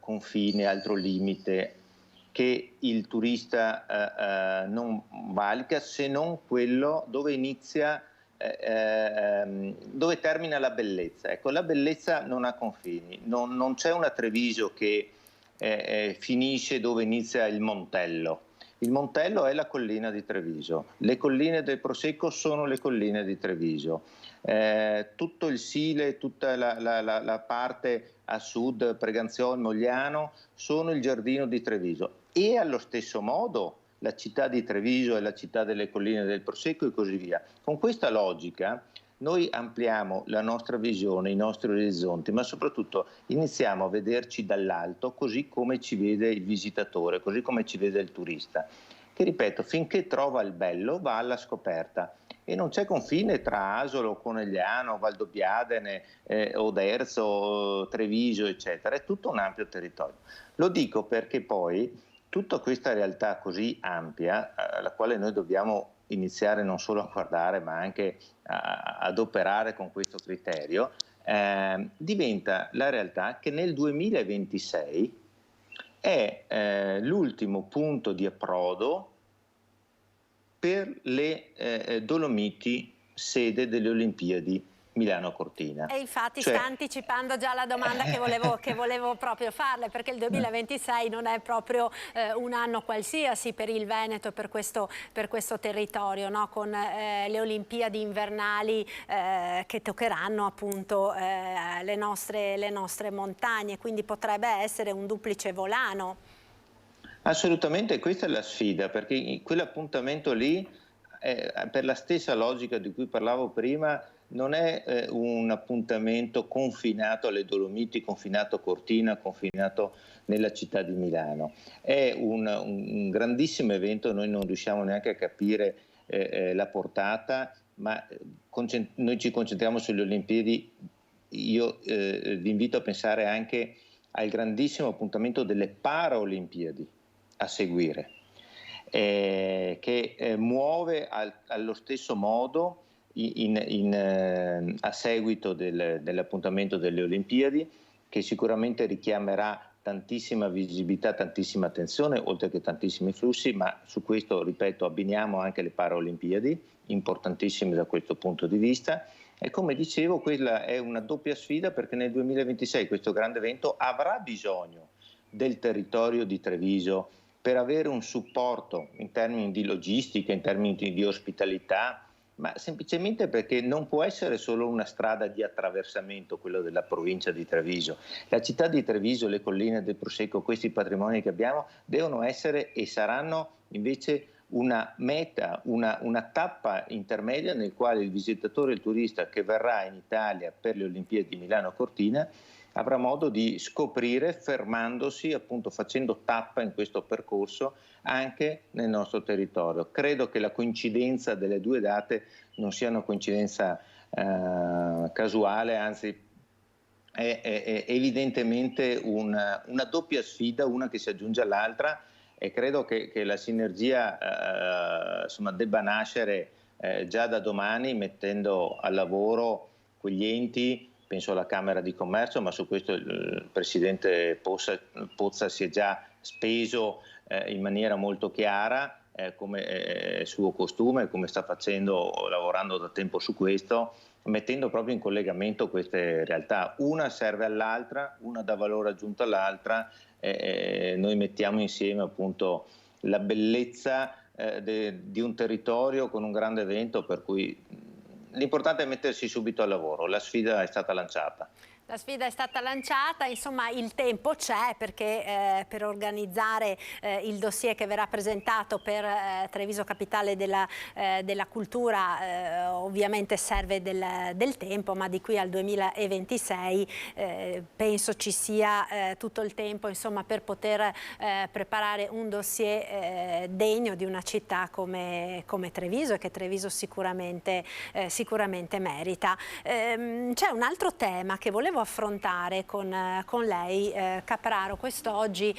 confine, altro limite che il turista non valica, se non quello dove inizia, dove termina la bellezza. Ecco, la bellezza non ha confini, non c'è una Treviso che finisce dove inizia il Montello. Il Montello è la collina di Treviso, le colline del Prosecco sono le colline di Treviso, tutto il Sile, tutta la parte a sud, Preganziol, Mogliano, sono il giardino di Treviso, e allo stesso modo la città di Treviso è la città delle colline del Prosecco e così via. Con questa logica noi ampliamo la nostra visione, i nostri orizzonti, ma soprattutto iniziamo a vederci dall'alto, così come ci vede il visitatore, così come ci vede il turista, che, ripeto, finché trova il bello va alla scoperta. E non c'è confine tra Asolo, Conegliano, Valdobbiadene, Oderzo, Treviso, eccetera. È tutto un ampio territorio. Lo dico perché poi tutta questa realtà così ampia, alla quale noi dobbiamo iniziare non solo a guardare ma anche ad operare con questo criterio, diventa la realtà che nel 2026 è l'ultimo punto di approdo per le Dolomiti, sede delle Olimpiadi Milano-Cortina. E infatti sta anticipando già la domanda che volevo proprio farle, perché il 2026 non è proprio un anno qualsiasi per il Veneto, per questo territorio, no? Con le Olimpiadi invernali che toccheranno appunto le nostre montagne, quindi potrebbe essere un duplice volano. Assolutamente, questa è la sfida, perché quell'appuntamento lì, per la stessa logica di cui parlavo prima, non è un appuntamento confinato alle Dolomiti, confinato a Cortina, confinato nella città di Milano. È un grandissimo evento, noi non riusciamo neanche a capire la portata, ma noi ci concentriamo sulle Olimpiadi. Io vi invito a pensare anche al grandissimo appuntamento delle Paraolimpiadi a seguire, che muove allo stesso modo a seguito dell'appuntamento delle Olimpiadi, che sicuramente richiamerà tantissima visibilità, tantissima attenzione, oltre che tantissimi flussi, ma su questo, ripeto, abbiniamo anche le Paraolimpiadi, importantissime da questo punto di vista. E come dicevo, quella è una doppia sfida, perché nel 2026 questo grande evento avrà bisogno del territorio di Treviso per avere un supporto in termini di logistica, in termini di ospitalità, ma semplicemente perché non può essere solo una strada di attraversamento, quello della provincia di Treviso. La città di Treviso, le colline del Prosecco, questi patrimoni che abbiamo, devono essere e saranno invece una meta, una tappa intermedia nel quale il visitatore, il turista che verrà in Italia per le Olimpiadi di Milano-Cortina avrà modo di scoprire, fermandosi, appunto facendo tappa in questo percorso anche nel nostro territorio. Credo che la coincidenza delle due date non sia una coincidenza casuale, anzi è evidentemente una doppia sfida, una che si aggiunge all'altra, e credo che la sinergia debba nascere già da domani, mettendo al lavoro quegli enti. Penso alla Camera di Commercio, ma su questo il Presidente Pozza si è già speso in maniera molto chiara, come è suo costume, come sta facendo, lavorando da tempo su questo, mettendo proprio in collegamento queste realtà. Una serve all'altra, una dà valore aggiunto all'altra, noi mettiamo insieme appunto la bellezza di un territorio con un grande evento, per cui l'importante è mettersi subito al lavoro. La sfida è stata lanciata. La sfida è stata lanciata, insomma il tempo c'è, perché per organizzare il dossier che verrà presentato per Treviso Capitale della Cultura ovviamente serve del tempo, ma di qui al 2026 penso ci sia tutto il tempo, insomma, per poter preparare un dossier degno di una città come Treviso, e che Treviso sicuramente merita. C'è un altro tema che volevo affrontare con lei, Capraro. Quest'oggi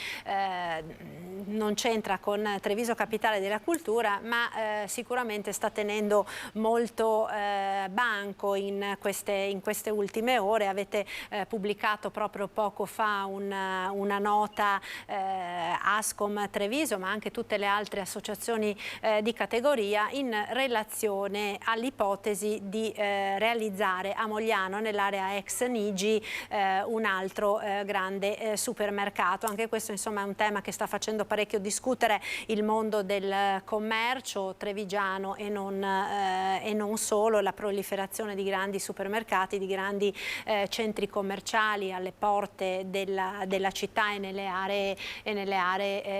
non c'entra con Treviso Capitale della Cultura, ma sicuramente sta tenendo molto banco in queste ultime ore. Avete pubblicato proprio poco fa una nota, ASCOM Treviso, ma anche tutte le altre associazioni di categoria, in relazione all'ipotesi di realizzare a Mogliano, nell'area ex Nigi, un altro grande supermercato. Anche questo, insomma, è un tema che sta facendo parecchio discutere il mondo del commercio trevigiano e non solo. La proliferazione di grandi supermercati, di grandi centri commerciali alle porte della città e nelle aree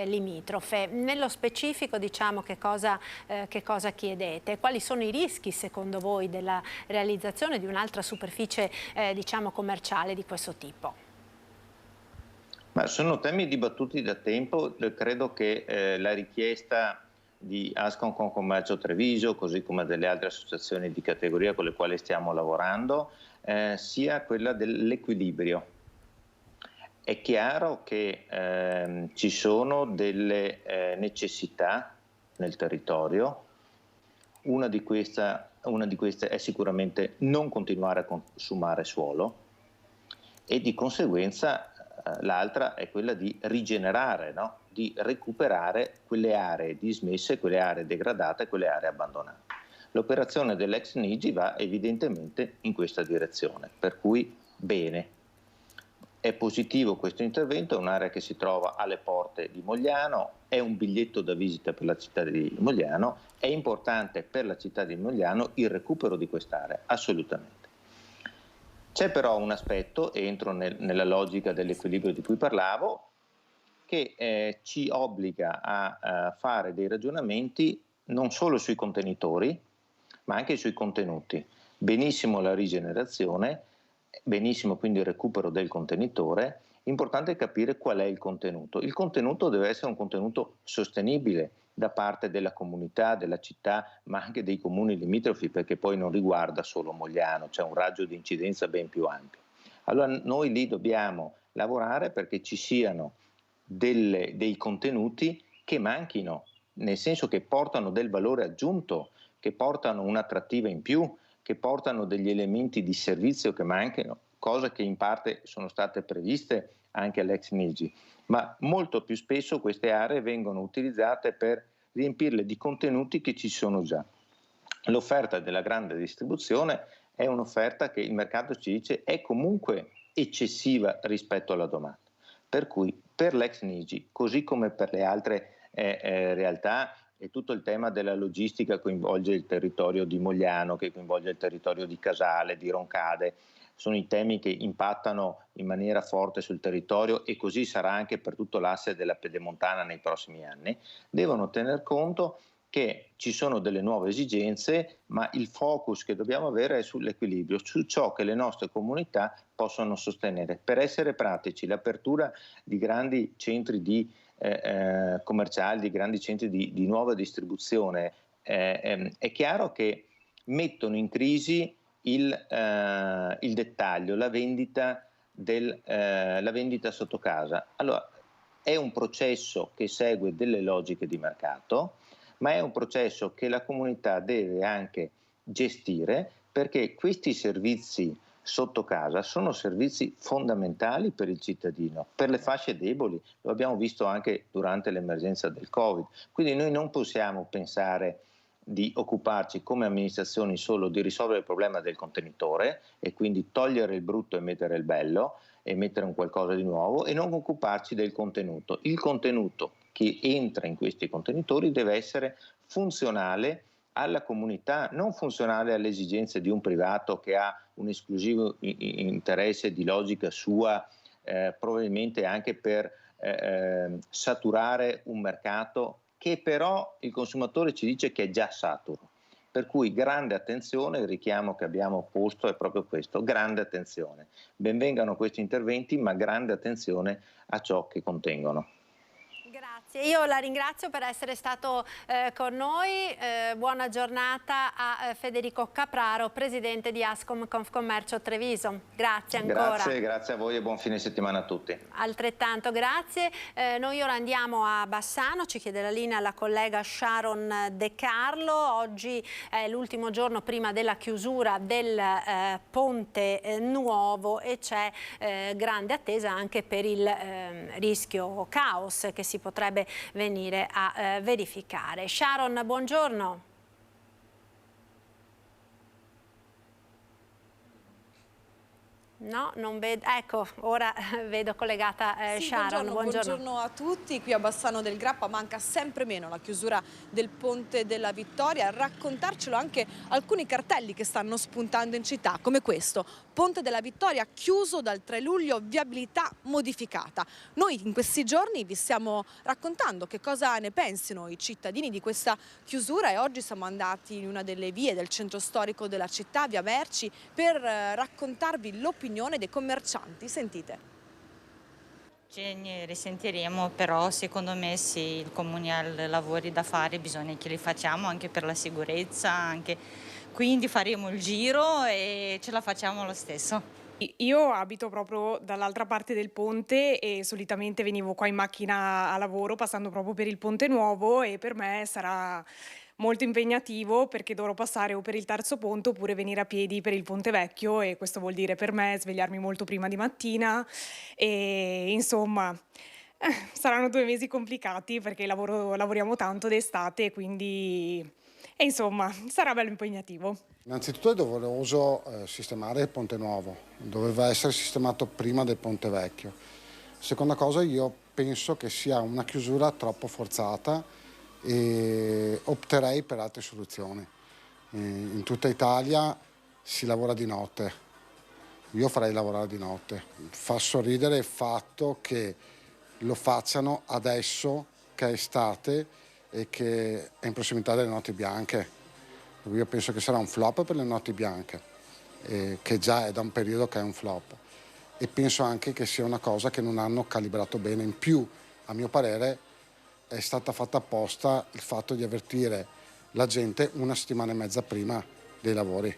limitrofe. Nello specifico, diciamo, che cosa chiedete? Quali sono i rischi secondo voi della realizzazione di un'altra superficie diciamo commerciale di questo tipo? Ma sono temi dibattuti da tempo. Credo che la richiesta di ASCOM Confcommercio Treviso, così come delle altre associazioni di categoria con le quali stiamo lavorando, sia quella dell'equilibrio. È chiaro che ci sono delle necessità nel territorio. Una di queste è sicuramente non continuare a consumare suolo, e di conseguenza l'altra è quella di rigenerare, no? di recuperare quelle aree dismesse, quelle aree degradate, quelle aree abbandonate. L'operazione dell'ex Nigi va evidentemente in questa direzione, per cui bene. È positivo questo intervento, è un'area che si trova alle porte di Mogliano, è un biglietto da visita per la città di Mogliano, è importante per la città di Mogliano il recupero di quest'area, assolutamente. C'è però un aspetto, e entro nella logica dell'equilibrio di cui parlavo, che ci obbliga a fare dei ragionamenti non solo sui contenitori, ma anche sui contenuti. Benissimo la rigenerazione, benissimo quindi il recupero del contenitore, importante è capire qual è il contenuto. Il contenuto deve essere un contenuto sostenibile da parte della comunità, della città, ma anche dei comuni limitrofi, perché poi non riguarda solo Mogliano, c'è un raggio di incidenza ben più ampio. Allora noi lì dobbiamo lavorare perché ci siano dei contenuti che manchino, nel senso che portano del valore aggiunto, che portano un'attrattiva in più, che portano degli elementi di servizio che mancano, cose che in parte sono state previste anche all'ex Nigi, ma molto più spesso queste aree vengono utilizzate per riempirle di contenuti che ci sono già. L'offerta della grande distribuzione è un'offerta che il mercato ci dice è comunque eccessiva rispetto alla domanda, per cui per l'ex Nigi, così come per le altre realtà, e tutto il tema della logistica coinvolge il territorio di Mogliano, che coinvolge il territorio di Casale, di Roncade, sono i temi che impattano in maniera forte sul territorio e così sarà anche per tutto l'asse della Pedemontana nei prossimi anni, devono tener conto che ci sono delle nuove esigenze, ma il focus che dobbiamo avere è sull'equilibrio, su ciò che le nostre comunità possono sostenere. Per essere pratici, l'apertura di grandi centri commerciali, di grandi centri di nuova distribuzione, è chiaro che mettono in crisi il dettaglio, la vendita sotto casa. Allora, è un processo che segue delle logiche di mercato, ma è un processo che la comunità deve anche gestire, perché questi servizi sotto casa sono servizi fondamentali per il cittadino, per le fasce deboli, lo abbiamo visto anche durante l'emergenza del Covid, quindi noi non possiamo pensare di occuparci come amministrazioni solo di risolvere il problema del contenitore e quindi togliere il brutto e mettere il bello e mettere un qualcosa di nuovo e non occuparci del contenuto. Il contenuto che entra in questi contenitori deve essere funzionale alla comunità, non funzionale alle esigenze di un privato che ha un esclusivo interesse di logica sua, probabilmente anche per saturare un mercato che però il consumatore ci dice che è già saturo. Per cui grande attenzione, il richiamo che abbiamo posto è proprio questo, grande attenzione. Benvengano questi interventi, ma grande attenzione a ciò che contengono. Grazie, io la ringrazio per essere stato con noi, buona giornata a Federico Capraro, presidente di Ascom Confcommercio Treviso. Grazie ancora. Grazie a voi e buon fine settimana a tutti. Altrettanto grazie. Noi ora andiamo a Bassano, ci chiede la linea la collega Sharon De Carlo. Oggi è l'ultimo giorno prima della chiusura del Ponte Nuovo e c'è grande attesa anche per il rischio caos che si potrebbe venire a verificare. Sharon, buongiorno. No, non vedo. Ecco, ora vedo collegata Sharon. Buongiorno a tutti. Qui a Bassano del Grappa manca sempre meno la chiusura del Ponte della Vittoria. A raccontarcelo anche alcuni cartelli che stanno spuntando in città, come questo. Ponte della Vittoria chiuso dal 3 luglio, viabilità modificata. Noi in questi giorni vi stiamo raccontando che cosa ne pensino i cittadini di questa chiusura e oggi siamo andati in una delle vie del centro storico della città, via Merci, per raccontarvi l'opinione dei commercianti. Sentite. Ce ne risentiremo, però secondo me se il comune ha lavori da fare bisogna che li facciamo anche per la sicurezza, quindi faremo il giro e ce la facciamo lo stesso. Io abito proprio dall'altra parte del ponte e solitamente venivo qua in macchina a lavoro passando proprio per il Ponte Nuovo e per me sarà molto impegnativo perché dovrò passare o per il terzo ponte oppure venire a piedi per il Ponte Vecchio e questo vuol dire per me svegliarmi molto prima di mattina e insomma Saranno 2 mesi complicati perché lavoriamo tanto d'estate, quindi insomma sarà bello impegnativo. Innanzitutto è doveroso sistemare il ponte nuovo, doveva essere sistemato prima del ponte vecchio. Seconda cosa, io penso che sia una chiusura troppo forzata e opterei per altre soluzioni. In tutta Italia si lavora di notte, io farei lavorare di notte. Fa sorridere il fatto che lo facciano adesso che è estate e che è in prossimità delle notti bianche. Io penso che sarà un flop per le notti bianche, che già è da un periodo che è un flop. E penso anche che sia una cosa che non hanno calibrato bene. In più, a mio parere, è stata fatta apposta il fatto di avvertire la gente 1 settimana e mezza prima dei lavori.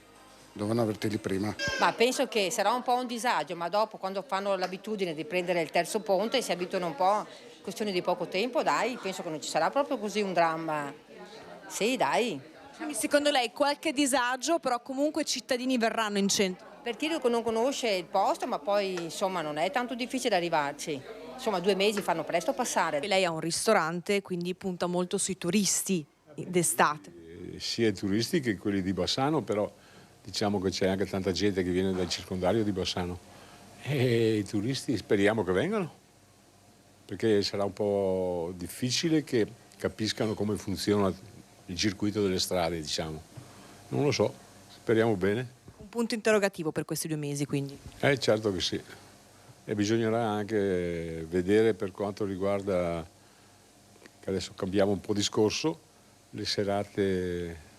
Dovevano avvertirli prima. Ma penso che sarà un po' un disagio, ma dopo, quando fanno l'abitudine di prendere il terzo ponte, si abituano un po', questione di poco tempo, dai, penso che non ci sarà proprio così un dramma. Sì, dai. Quindi secondo lei qualche disagio, però comunque i cittadini verranno in centro? Per chi non conosce il posto, ma poi insomma non è tanto difficile arrivarci. Insomma 2 mesi fanno presto a passare. E lei ha un ristorante, quindi punta molto sui turisti d'estate. Sia i turisti che quelli di Bassano, però diciamo che c'è anche tanta gente che viene dal circondario di Bassano. E i turisti speriamo che vengano, perché sarà un po' difficile che capiscano come funziona il circuito delle strade, diciamo. Non lo so, speriamo bene. Un punto interrogativo per questi 2 mesi, quindi? Certo che sì. E bisognerà anche vedere per quanto riguarda, che adesso cambiamo un po' discorso, le serate...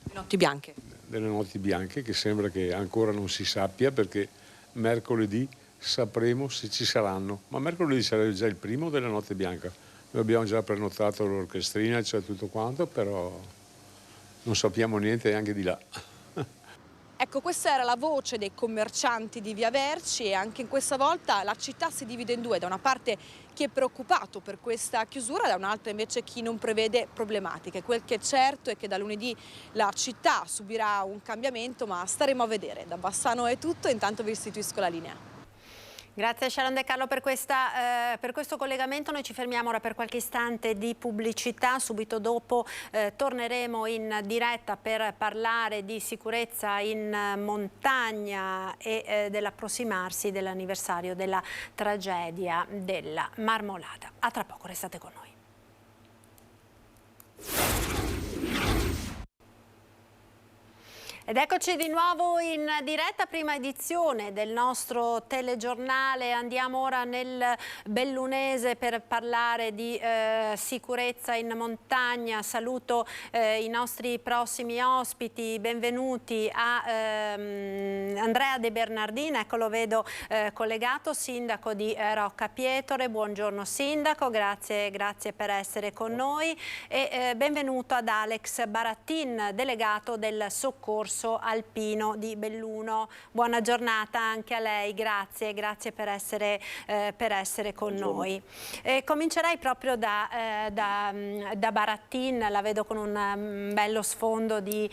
Le notti bianche. Delle notti bianche, che sembra che ancora non si sappia, perché mercoledì sapremo se ci saranno. Ma mercoledì sarà già il primo della notte bianca. Noi abbiamo già prenotato l'orchestrina, c'è tutto quanto, però non sappiamo niente anche di là. Ecco, questa era la voce dei commercianti di Via Verci e anche in questa volta la città si divide in 2. Da una parte chi è preoccupato per questa chiusura, da un'altra invece chi non prevede problematiche. Quel che è certo è che da lunedì la città subirà un cambiamento, ma staremo a vedere. Da Bassano è tutto, intanto vi restituisco la linea. Grazie Sharon De Carlo per questo collegamento. Noi ci fermiamo ora per qualche istante di pubblicità, subito dopo torneremo in diretta per parlare di sicurezza in montagna e dell'approssimarsi dell'anniversario della tragedia della Marmolada. A tra poco, restate con noi. Ed eccoci di nuovo in diretta, prima edizione del nostro telegiornale. Andiamo ora nel Bellunese per parlare di sicurezza in montagna. Saluto i nostri prossimi ospiti, benvenuti a Andrea De Bernardina, ecco lo vedo collegato, sindaco di Rocca Pietore. Buongiorno sindaco, grazie per essere con noi e benvenuto ad Alex Barattin, delegato del soccorso alpino di Belluno. Buona giornata anche a lei, grazie per essere con noi. Comincerei proprio da Barattin, la vedo con un bello sfondo di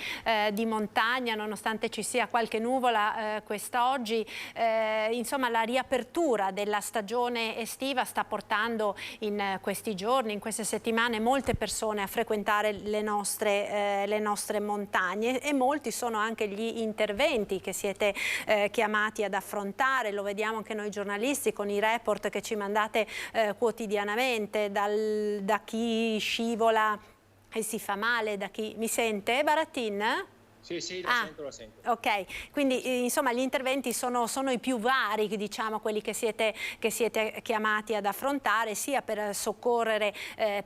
montagna, nonostante ci sia qualche nuvola quest'oggi. Insomma, la riapertura della stagione estiva sta portando in questi giorni, in queste settimane, molte persone a frequentare le nostre montagne e molti sono anche gli interventi che siete chiamati ad affrontare. Lo vediamo anche noi giornalisti con i report che ci mandate quotidianamente da chi scivola e si fa male, da chi... Mi sente Barattin? Sì, la sento. Ok, quindi insomma gli interventi sono i più vari, diciamo, quelli che siete chiamati ad affrontare, sia per soccorrere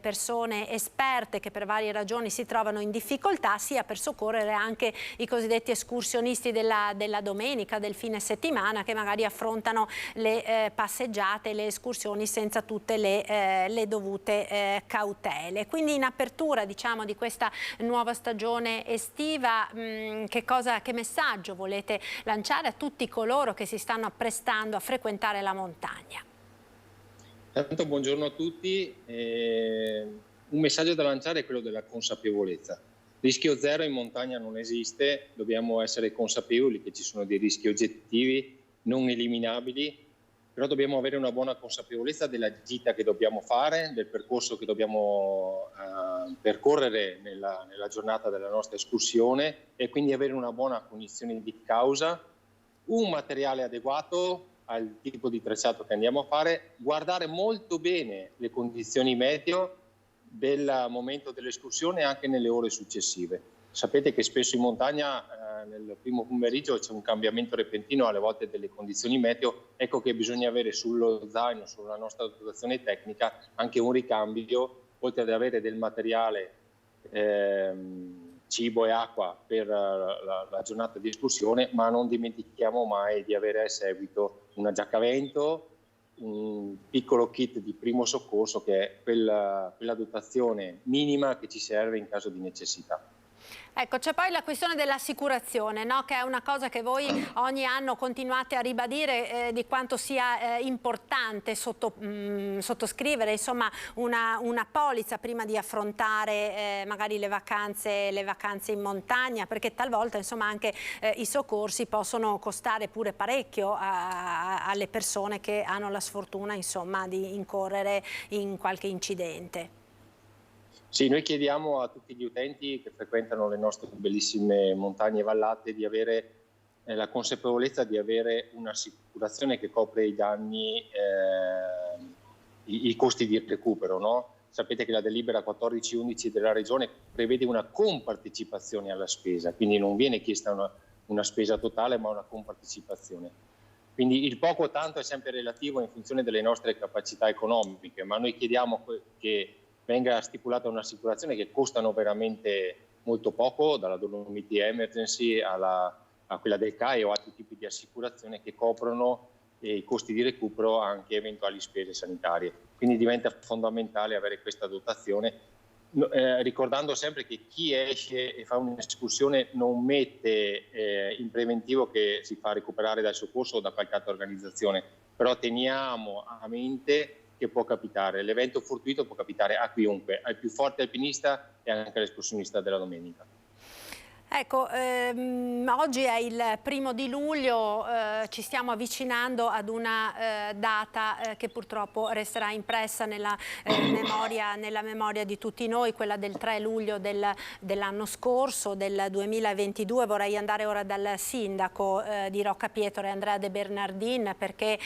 persone esperte che per varie ragioni si trovano in difficoltà, sia per soccorrere anche i cosiddetti escursionisti della domenica, del fine settimana, che magari affrontano le passeggiate, le escursioni senza tutte le dovute cautele. Quindi in apertura, diciamo, di questa nuova stagione estiva, che messaggio volete lanciare a tutti coloro che si stanno apprestando a frequentare la montagna? Tanto buongiorno a tutti. Un messaggio da lanciare è quello della consapevolezza. Rischio zero in montagna non esiste, dobbiamo essere consapevoli che ci sono dei rischi oggettivi non eliminabili però dobbiamo avere una buona consapevolezza della gita che dobbiamo fare, del percorso che dobbiamo percorrere nella giornata della nostra escursione, e quindi avere una buona cognizione di causa, un materiale adeguato al tipo di tracciato che andiamo a fare, guardare molto bene le condizioni meteo del momento dell'escursione anche nelle ore successive. Sapete che spesso in montagna nel primo pomeriggio c'è un cambiamento repentino alle volte delle condizioni meteo, ecco che bisogna avere sullo zaino, sulla nostra dotazione tecnica, anche un ricambio, oltre ad avere del materiale, cibo e acqua per la giornata di escursione, ma non dimentichiamo mai di avere a seguito una giacca a vento, un piccolo kit di primo soccorso, che è quella dotazione minima che ci serve in caso di necessità. Ecco, c'è poi la questione dell'assicurazione, no? Che è una cosa che voi ogni anno continuate a ribadire, di quanto sia importante sottoscrivere insomma una polizza prima di affrontare magari le vacanze in montagna, perché talvolta insomma anche i soccorsi possono costare pure parecchio alle persone che hanno la sfortuna insomma di incorrere in qualche incidente. Sì, noi chiediamo a tutti gli utenti che frequentano le nostre bellissime montagne e vallate di avere la consapevolezza di avere un'assicurazione che copre i danni, i costi di recupero, no? Sapete che la delibera 1411 della Regione prevede una compartecipazione alla spesa, quindi non viene chiesta una spesa totale, ma una compartecipazione. Quindi il poco o tanto è sempre relativo in funzione delle nostre capacità economiche, ma noi chiediamo che venga stipulata un'assicurazione che costano veramente molto poco, dalla Dolomiti Emergency a quella del CAE o altri tipi di assicurazione che coprono i costi di recupero anche eventuali spese sanitarie. Quindi diventa fondamentale avere questa dotazione, ricordando sempre che chi esce e fa un'escursione non mette in preventivo che si fa recuperare dal soccorso o da qualche altra organizzazione, però teniamo a mente che può capitare, l'evento fortuito può capitare a chiunque, al più forte alpinista e anche all'escursionista della domenica. Ecco, oggi è il 1° di luglio, ci stiamo avvicinando ad una data che purtroppo resterà impressa nella memoria di tutti noi, quella del 3 luglio dell'anno scorso, del 2022. Vorrei andare ora dal sindaco di Roccapietro, Andrea De Bernardin, perché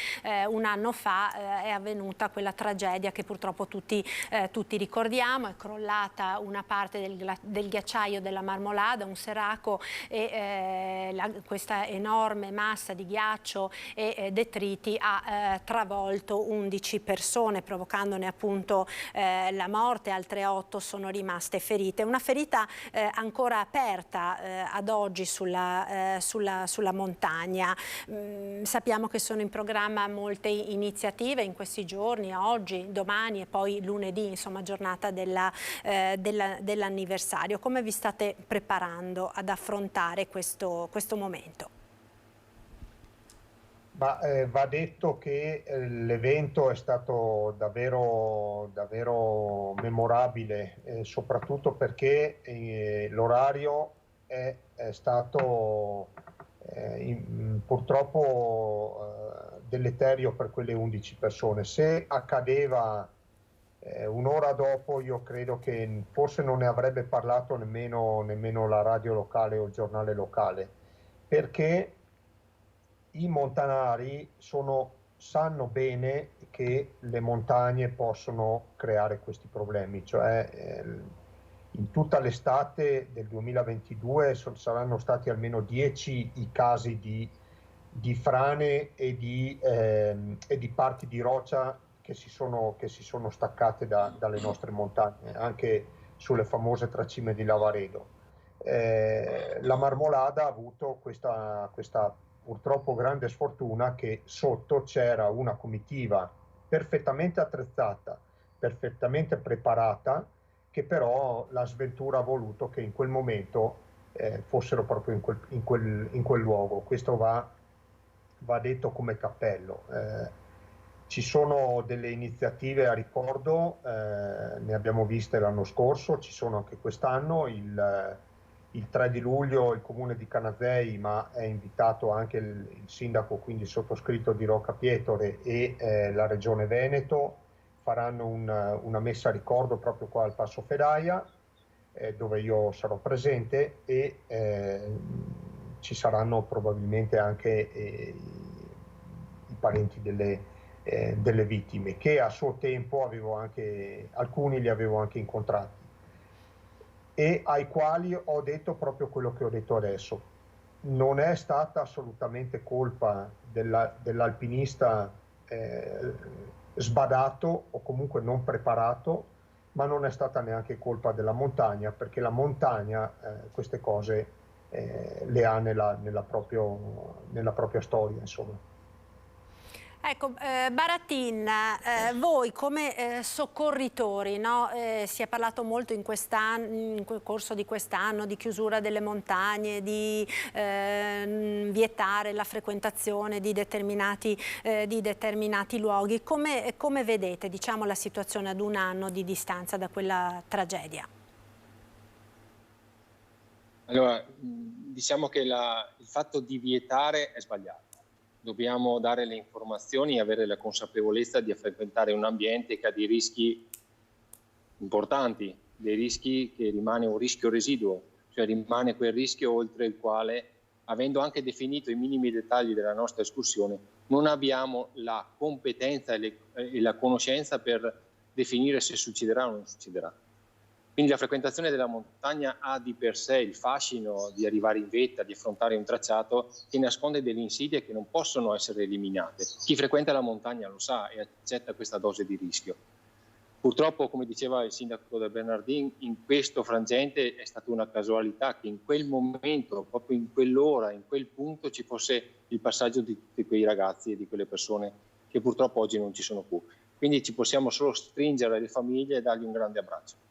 un anno fa è avvenuta quella tragedia che purtroppo tutti ricordiamo. È crollata una parte del ghiacciaio della Marmolada, un seraco, e questa enorme massa di ghiaccio e detriti ha travolto 11 persone, provocandone appunto la morte. Altre 8 sono rimaste ferite. Una ferita ancora aperta ad oggi sulla montagna. Sappiamo che sono in programma molte iniziative in questi giorni, oggi, domani e poi lunedì, insomma giornata dell'anniversario. Come vi state preparando ad affrontare questo momento? Va detto che l'evento è stato davvero memorabile, soprattutto perché l'orario è stato purtroppo deleterio per quelle 11 persone. Se accadeva un'ora dopo, io credo che forse non ne avrebbe parlato nemmeno la radio locale o il giornale locale, perché i montanari sanno bene che le montagne possono creare questi problemi, cioè in tutta l'estate del 2022 saranno stati almeno 10 i casi di frane e di parti di roccia che si sono staccate dalle nostre montagne, anche sulle famose tracime di Lavaredo. La Marmolada ha avuto questa purtroppo grande sfortuna che sotto c'era una comitiva perfettamente attrezzata, perfettamente preparata, che però la sventura ha voluto che in quel momento fossero proprio in quel luogo. Questo va detto come cappello. Ci sono delle iniziative a ricordo, ne abbiamo viste l'anno scorso, ci sono anche quest'anno. il 3 di luglio il comune di Canazei, ma è invitato anche il sindaco, quindi il sottoscritto di Rocca Pietore e la regione Veneto, faranno una messa a ricordo proprio qua al Passo Fedaia, dove io sarò presente, e ci saranno probabilmente anche i parenti delle vittime, che a suo tempo alcuni li avevo anche incontrati e ai quali ho detto proprio quello che ho detto adesso. Non è stata assolutamente colpa dell'alpinista sbadato o comunque non preparato, ma non è stata neanche colpa della montagna, perché la montagna queste cose le ha nella propria storia, insomma. Ecco, Baratin, voi come soccorritori, no? Si è parlato molto in corso di quest'anno di chiusura delle montagne, di vietare la frequentazione di determinati luoghi. Come vedete, diciamo, la situazione ad un anno di distanza da quella tragedia? Allora, diciamo che il fatto di vietare è sbagliato. Dobbiamo dare le informazioni e avere la consapevolezza di frequentare un ambiente che ha dei rischi importanti, dei rischi che rimane un rischio residuo, cioè rimane quel rischio oltre il quale, avendo anche definito i minimi dettagli della nostra escursione, non abbiamo la competenza e la conoscenza per definire se succederà o non succederà. Quindi la frequentazione della montagna ha di per sé il fascino di arrivare in vetta, di affrontare un tracciato che nasconde delle insidie che non possono essere eliminate. Chi frequenta la montagna lo sa e accetta questa dose di rischio. Purtroppo, come diceva il sindaco De Bernardin, in questo frangente è stata una casualità che in quel momento, proprio in quell'ora, in quel punto, ci fosse il passaggio di tutti quei ragazzi e di quelle persone che purtroppo oggi non ci sono più. Quindi ci possiamo solo stringere alle famiglie e dargli un grande abbraccio.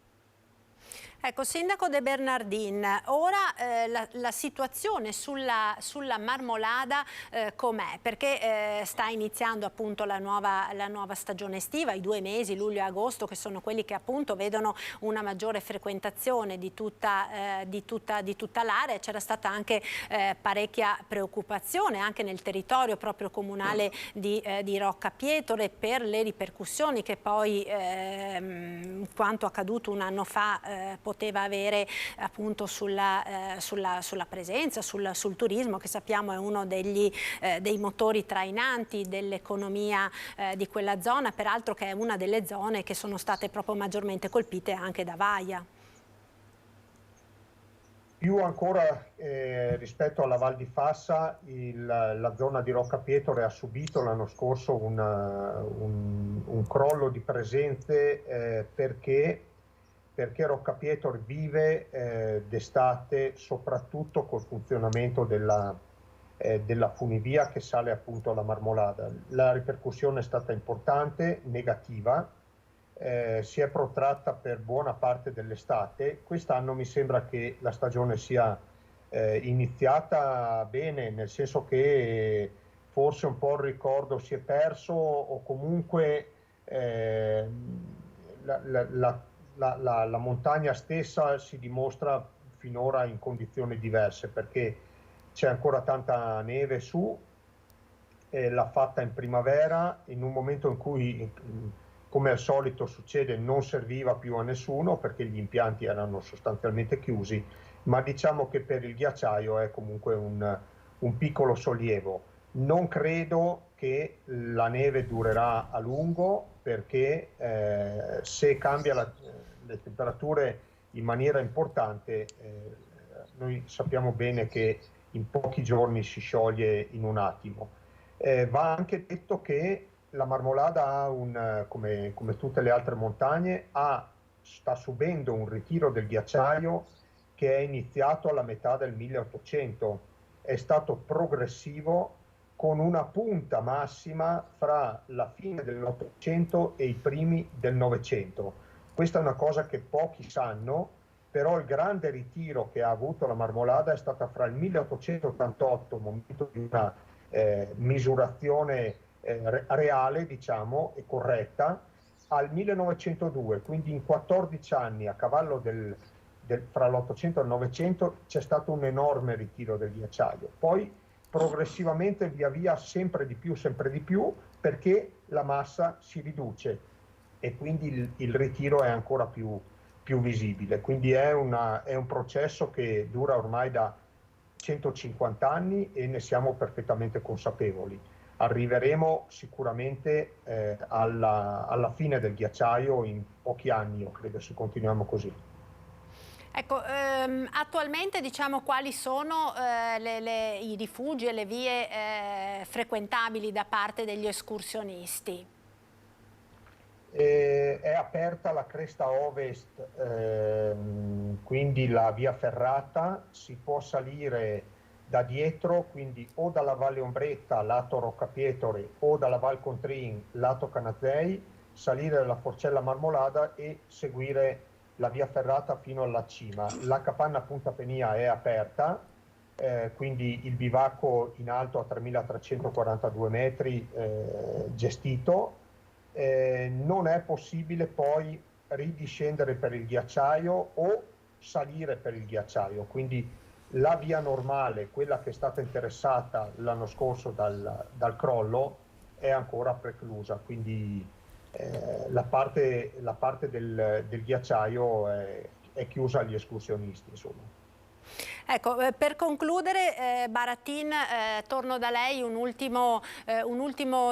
Ecco, sindaco De Bernardin, ora la situazione sulla Marmolada com'è? Perché sta iniziando appunto la nuova stagione estiva, i 2 mesi, luglio e agosto, che sono quelli che appunto vedono una maggiore frequentazione di tutta l'area. C'era stata anche parecchia preoccupazione anche nel territorio proprio comunale di Rocca Pietore per le ripercussioni che poi quanto accaduto un anno fa poteva avere appunto sulla presenza, sul turismo, che sappiamo è uno dei motori trainanti dell'economia di quella zona, peraltro che è una delle zone che sono state proprio maggiormente colpite anche da Vaia. Più ancora rispetto alla Val di Fassa, la zona di Rocca Pietore ha subito l'anno scorso un crollo di presenze perché Rocca Pietore vive d'estate soprattutto col funzionamento della funivia che sale appunto alla Marmolada. La ripercussione è stata importante, negativa, si è protratta per buona parte dell'estate. Quest'anno mi sembra che la stagione sia iniziata bene, nel senso che forse un po' il ricordo si è perso o comunque la montagna stessa si dimostra finora in condizioni diverse, perché c'è ancora tanta neve su, l'ha fatta in primavera, in un momento in cui, come al solito succede, non serviva più a nessuno perché gli impianti erano sostanzialmente chiusi, ma diciamo che per il ghiacciaio è comunque un piccolo sollievo. Non credo che la neve durerà a lungo, perché se cambia le temperature in maniera importante, noi sappiamo bene che in pochi giorni si scioglie in un attimo. Va anche detto che la Marmolada come tutte le altre montagne sta subendo un ritiro del ghiacciaio che è iniziato alla metà del 1800, è stato progressivo con una punta massima fra la fine dell'800 e i primi del 900. Questa è una cosa che pochi sanno, però il grande ritiro che ha avuto la Marmolada è stata fra il 1888, momento di una misurazione reale, diciamo, e corretta, al 1902, quindi in 14 anni, a cavallo fra l'800 e il 900 c'è stato un enorme ritiro del ghiacciaio, poi progressivamente via via sempre di più, perché la massa si riduce e quindi il ritiro è ancora più visibile. Quindi è un processo che dura ormai da 150 anni e ne siamo perfettamente consapevoli. Arriveremo sicuramente alla fine del ghiacciaio in pochi anni, io credo, se continuiamo così. Ecco, attualmente diciamo quali sono i rifugi e le vie frequentabili da parte degli escursionisti? È aperta la cresta ovest, quindi la via ferrata, si può salire da dietro, quindi o dalla Valle Ombretta lato Roccapietore o dalla Val Contrin lato Canazei, salire dalla Forcella Marmolada e seguire la via ferrata fino alla cima. La capanna Punta Penia è aperta, quindi il bivacco in alto a 3.342 metri gestito. Non è possibile poi ridiscendere per il ghiacciaio o salire per il ghiacciaio, quindi la via normale, quella che è stata interessata l'anno scorso dal crollo, è ancora preclusa, quindi la parte del ghiacciaio è chiusa agli escursionisti, insomma. Ecco, per concludere, Baratin, torno da lei, un ultimo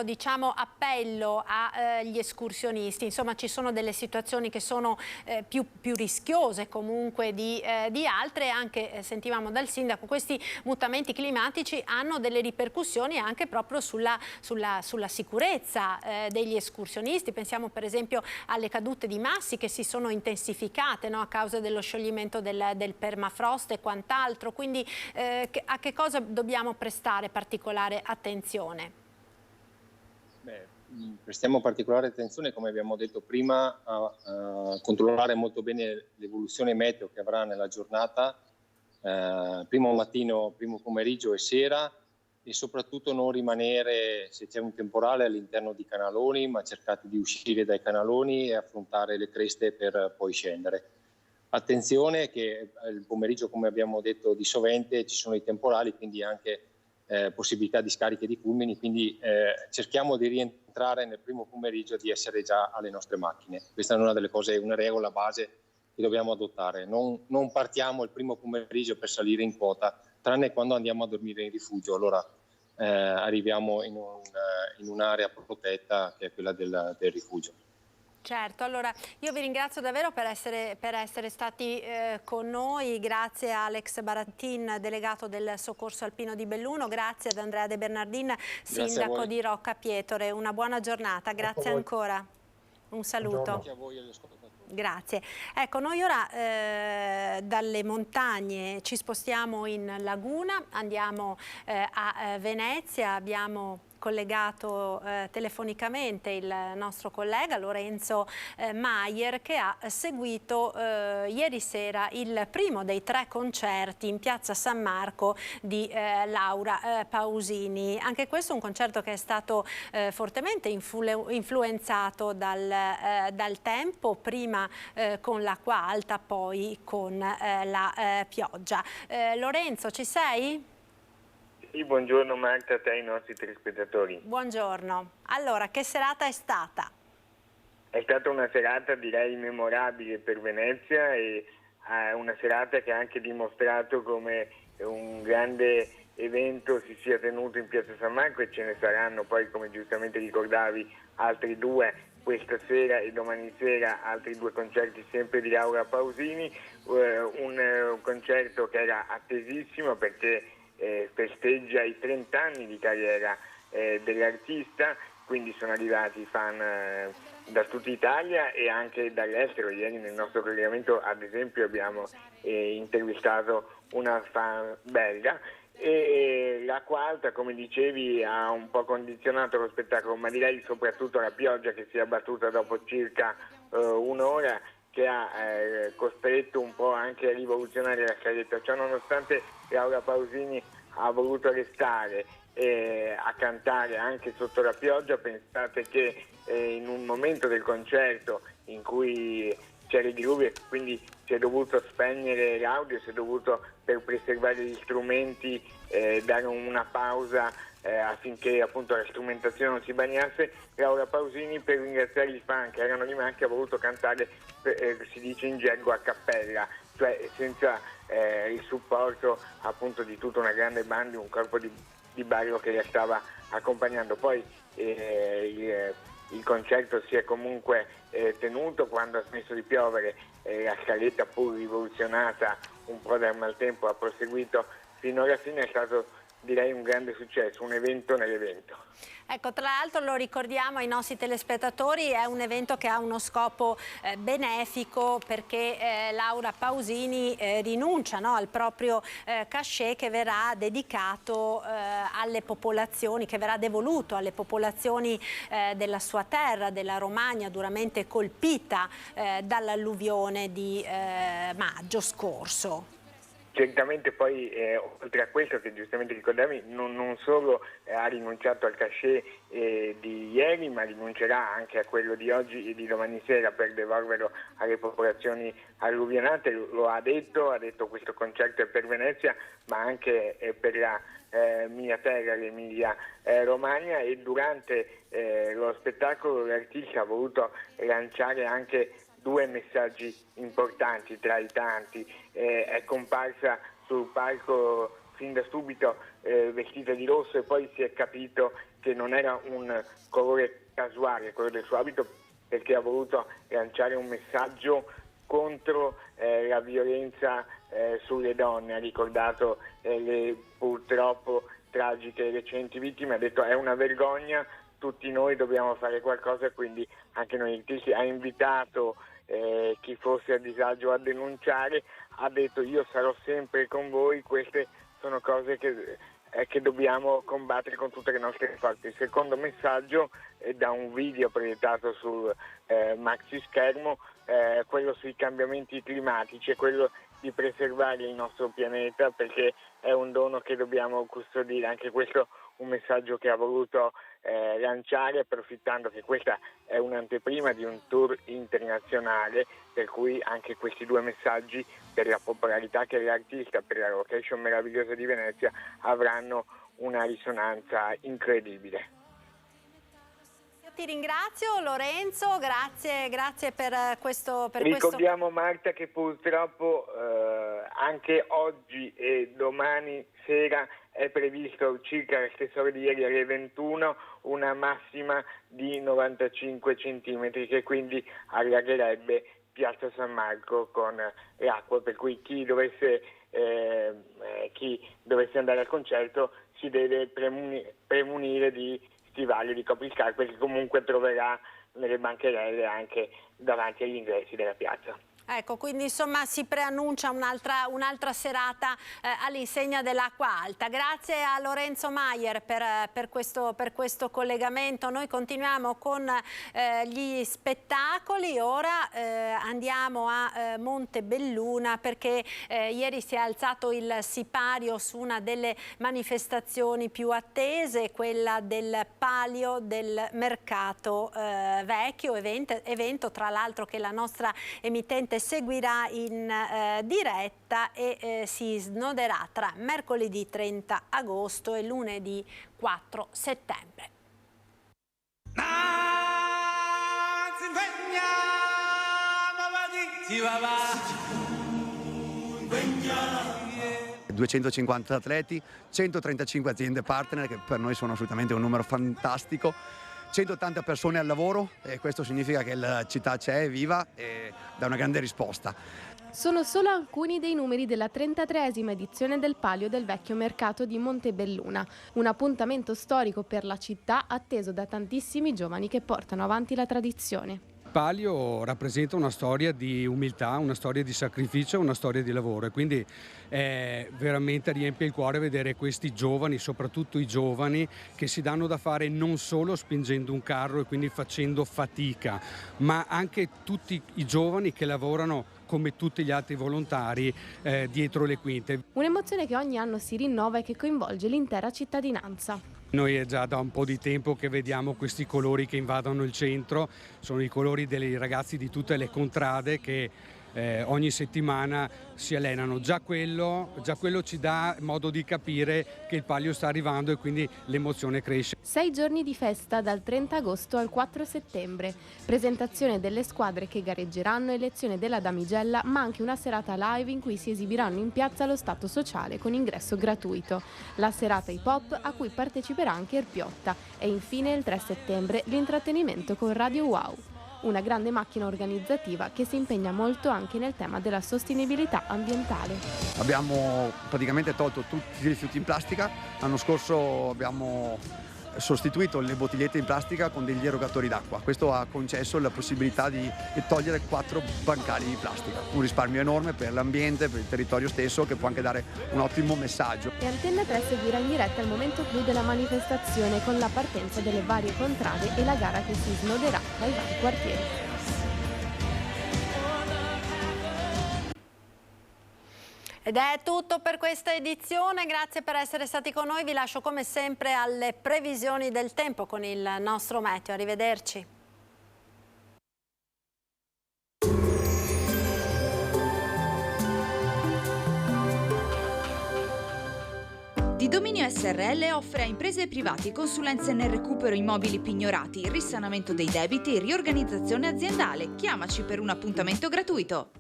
diciamo, appello agli escursionisti. Insomma, ci sono delle situazioni che sono più rischiose comunque di altre, anche sentivamo dal sindaco, questi mutamenti climatici hanno delle ripercussioni anche proprio sulla sicurezza degli escursionisti. Pensiamo per esempio alle cadute di massi che si sono intensificate, no, a causa dello scioglimento del permafrost e quant'altro. Quindi a che cosa dobbiamo prestare particolare attenzione? Prestiamo particolare attenzione, come abbiamo detto prima, a controllare molto bene l'evoluzione meteo che avrà nella giornata, primo mattino, primo pomeriggio e sera, e soprattutto non rimanere, se c'è un temporale, all'interno di canaloni, ma cercate di uscire dai canaloni e affrontare le creste per poi scendere. Attenzione che il pomeriggio, come abbiamo detto di sovente, ci sono i temporali, quindi anche possibilità di scariche di fulmini, quindi cerchiamo di rientrare nel primo pomeriggio, di essere già alle nostre macchine. Questa è una delle cose, una regola base che dobbiamo adottare. Non partiamo il primo pomeriggio per salire in quota, tranne quando andiamo a dormire in rifugio. Allora arriviamo in un'area protetta che è quella del rifugio. Certo, allora io vi ringrazio davvero per essere stati con noi, grazie a Alex Baratin, delegato del Soccorso Alpino di Belluno, grazie ad Andrea De Bernardin, sindaco di Roccapietore. Una buona giornata, grazie ancora, un saluto. Grazie a voi e agli ascoltatori. Grazie. Ecco, noi ora dalle montagne ci spostiamo in laguna, andiamo a Venezia, abbiamo collegato telefonicamente il nostro collega Lorenzo Maier, che ha seguito ieri sera il primo dei 3 concerti in Piazza San Marco di Laura Pausini. Anche questo è un concerto che è stato fortemente influenzato dal tempo, prima con l'acqua alta, poi con la pioggia. Lorenzo, ci sei? Sì, buongiorno Marta, a te e ai nostri telespettatori. Buongiorno. Allora, che serata è stata? È stata una serata, direi, memorabile per Venezia, e una serata che ha anche dimostrato come un grande evento si sia tenuto in Piazza San Marco, e ce ne saranno poi, come giustamente ricordavi, altri 2 questa sera, e domani sera altri 2 concerti sempre di Laura Pausini, un concerto che era attesissimo perché festeggia i 30 anni di carriera dell'artista, quindi sono arrivati fan da tutta Italia e anche dall'estero. Ieri nel nostro collegamento, ad esempio, abbiamo intervistato una fan belga, e l'acqua alta, come dicevi, ha un po' condizionato lo spettacolo, ma direi soprattutto la pioggia che si è abbattuta dopo circa un'ora, che ha costretto un po' anche a rivoluzionare la scaletta. Ciò nonostante, Laura Pausini ha voluto restare a cantare anche sotto la pioggia. Pensate che in un momento del concerto in cui c'era il diluvio, quindi si è dovuto spegnere l'audio, si è dovuto, per preservare gli strumenti, dare una pausa affinché appunto la strumentazione non si bagnasse. Laura Pausini, per ringraziare i fan che erano rimasti, ha voluto cantare, si dice in gergo, a cappella, cioè senza il supporto appunto di tutta una grande band, un corpo di ballo che la stava accompagnando. Poi il concerto si è comunque tenuto quando ha smesso di piovere, la scaletta, pur rivoluzionata un po' dal maltempo, ha proseguito fino alla fine. È stato, direi, un grande successo, un evento nell'evento. Ecco, tra l'altro lo ricordiamo ai nostri telespettatori, è un evento che ha uno scopo benefico, perché Laura Pausini rinuncia, no, al proprio cachet che verrà dedicato alle popolazioni, che verrà devoluto alle popolazioni della sua terra, della Romagna, duramente colpita dall'alluvione di maggio scorso. Certamente poi, oltre a questo che giustamente ricordavi, non solo ha rinunciato al cachet di ieri, ma rinuncerà anche a quello di oggi e di domani sera per devolverlo alle popolazioni alluvionate. Lo ha detto questo concerto è per Venezia, ma anche per la mia terra, l'Emilia Romagna, e durante lo spettacolo l'artista ha voluto lanciare anche due messaggi importanti tra i tanti. È comparsa sul palco fin da subito vestita di rosso, e poi si è capito che non era un colore casuale quello del suo abito, perché ha voluto lanciare un messaggio contro la violenza sulle donne. Ha ricordato le purtroppo tragiche recenti vittime, ha detto è una vergogna, tutti noi dobbiamo fare qualcosa, quindi anche noi. Ha invitato chi fosse a disagio a denunciare, ha detto io sarò sempre con voi, queste sono cose che dobbiamo combattere con tutte le nostre forze. Il secondo messaggio è da un video proiettato sul maxi schermo, quello sui cambiamenti climatici, è quello di preservare il nostro pianeta, perché è un dono che dobbiamo custodire. Anche questo un messaggio che ha voluto lanciare, approfittando che questa è un'anteprima di un tour internazionale, per cui anche questi due messaggi, per la popolarità che è l'artista, per la location meravigliosa di Venezia, avranno una risonanza incredibile. Io ti ringrazio Lorenzo, grazie per questo. Ricordiamo Marta che purtroppo anche oggi e domani sera è previsto, circa la stessa ora di ieri alle 21, una massima di 95 centimetri, che quindi allagherebbe Piazza San Marco con l'acqua, per cui chi dovesse andare al concerto si deve premunire di stivali, di copricarpe, che comunque troverà nelle bancherelle anche davanti agli ingressi della piazza. Ecco, quindi insomma si preannuncia un'altra serata all'insegna dell'acqua alta. Grazie a Lorenzo Maier per questo collegamento. Noi continuiamo con gli spettacoli. Ora andiamo a Montebelluna, perché ieri si è alzato il sipario su una delle manifestazioni più attese, quella del palio del mercato vecchio, evento tra l'altro che la nostra emittente seguirà in diretta e si snoderà tra mercoledì 30 agosto e lunedì 4 settembre. 250 atleti, 135 aziende partner, che per noi sono assolutamente un numero fantastico. 180 persone al lavoro, e questo significa che la città c'è, è viva e dà una grande risposta. Sono solo alcuni dei numeri della 33esima edizione del Palio del Vecchio Mercato di Montebelluna, un appuntamento storico per la città atteso da tantissimi giovani che portano avanti la tradizione. Palio rappresenta una storia di umiltà, una storia di sacrificio, una storia di lavoro, e quindi veramente riempie il cuore vedere questi giovani, soprattutto i giovani, che si danno da fare non solo spingendo un carro e quindi facendo fatica, ma anche tutti i giovani che lavorano come tutti gli altri volontari dietro le quinte. Un'emozione che ogni anno si rinnova e che coinvolge l'intera cittadinanza. Noi è già da un po' di tempo che vediamo questi colori che invadono il centro, sono i colori dei ragazzi di tutte le contrade che ogni settimana si allenano. Già quello ci dà modo di capire che il Palio sta arrivando e quindi l'emozione cresce. 6 giorni di festa dal 30 agosto al 4 settembre, presentazione delle squadre che gareggeranno, elezione della damigella, ma anche una serata live in cui si esibiranno in piazza lo Stato sociale con ingresso gratuito. La serata hip hop a cui parteciperà anche Erpiotta e infine il 3 settembre l'intrattenimento con Radio Wow. Una grande macchina organizzativa che si impegna molto anche nel tema della sostenibilità ambientale. Abbiamo praticamente tolto tutti i rifiuti in plastica. L'anno scorso abbiamo sostituito le bottigliette in plastica con degli erogatori d'acqua. Questo ha concesso la possibilità di togliere 4 bancali di plastica. Un risparmio enorme per l'ambiente, per il territorio stesso, che può anche dare un ottimo messaggio. E Antenna 3 seguirà in diretta il momento clou della manifestazione con la partenza delle varie contrade e la gara che si snoderà dai vari quartieri. Ed è tutto per questa edizione, grazie per essere stati con noi, vi lascio come sempre alle previsioni del tempo con il nostro meteo, arrivederci. Di Dominio SRL offre a imprese e privati consulenze nel recupero immobili pignorati, risanamento dei debiti e riorganizzazione aziendale. Chiamaci per un appuntamento gratuito.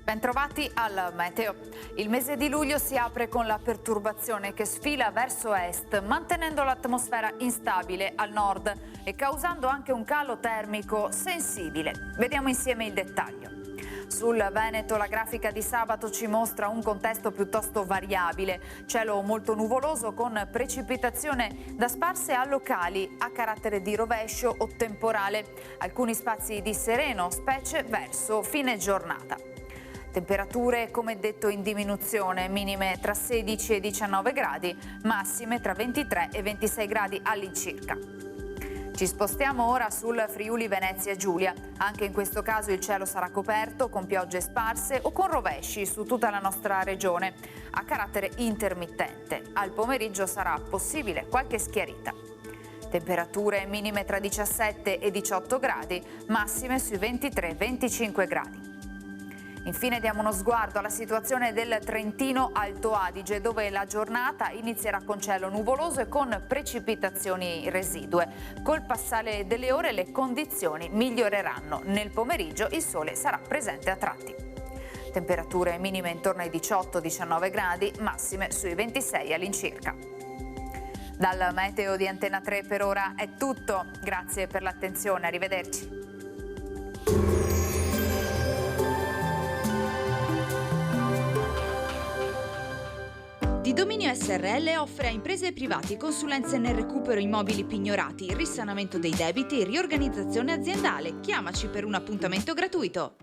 Bentrovati al meteo. Il mese di luglio si apre con la perturbazione che sfila verso est, mantenendo l'atmosfera instabile al nord e causando anche un calo termico sensibile. Vediamo insieme il dettaglio. Sul Veneto la grafica di sabato ci mostra un contesto piuttosto variabile, cielo molto nuvoloso con precipitazione da sparse a locali a carattere di rovescio o temporale, alcuni spazi di sereno, specie verso fine giornata. Temperature, come detto, in diminuzione, minime tra 16 e 19 gradi, massime tra 23 e 26 gradi all'incirca. Ci spostiamo ora sul Friuli Venezia Giulia. Anche in questo caso il cielo sarà coperto con piogge sparse o con rovesci su tutta la nostra regione, a carattere intermittente. Al pomeriggio sarà possibile qualche schiarita. Temperature minime tra 17 e 18 gradi, massime sui 23-25 gradi. Infine diamo uno sguardo alla situazione del Trentino Alto Adige, dove la giornata inizierà con cielo nuvoloso e con precipitazioni residue. Col passare delle ore le condizioni miglioreranno. Nel pomeriggio il sole sarà presente a tratti. Temperature minime intorno ai 18-19 gradi, massime sui 26 all'incirca. Dal meteo di Antenna 3 per ora è tutto. Grazie per l'attenzione, arrivederci. Di Dominio SRL offre a imprese e privati consulenze nel recupero immobili pignorati, risanamento dei debiti e riorganizzazione aziendale. Chiamaci per un appuntamento gratuito.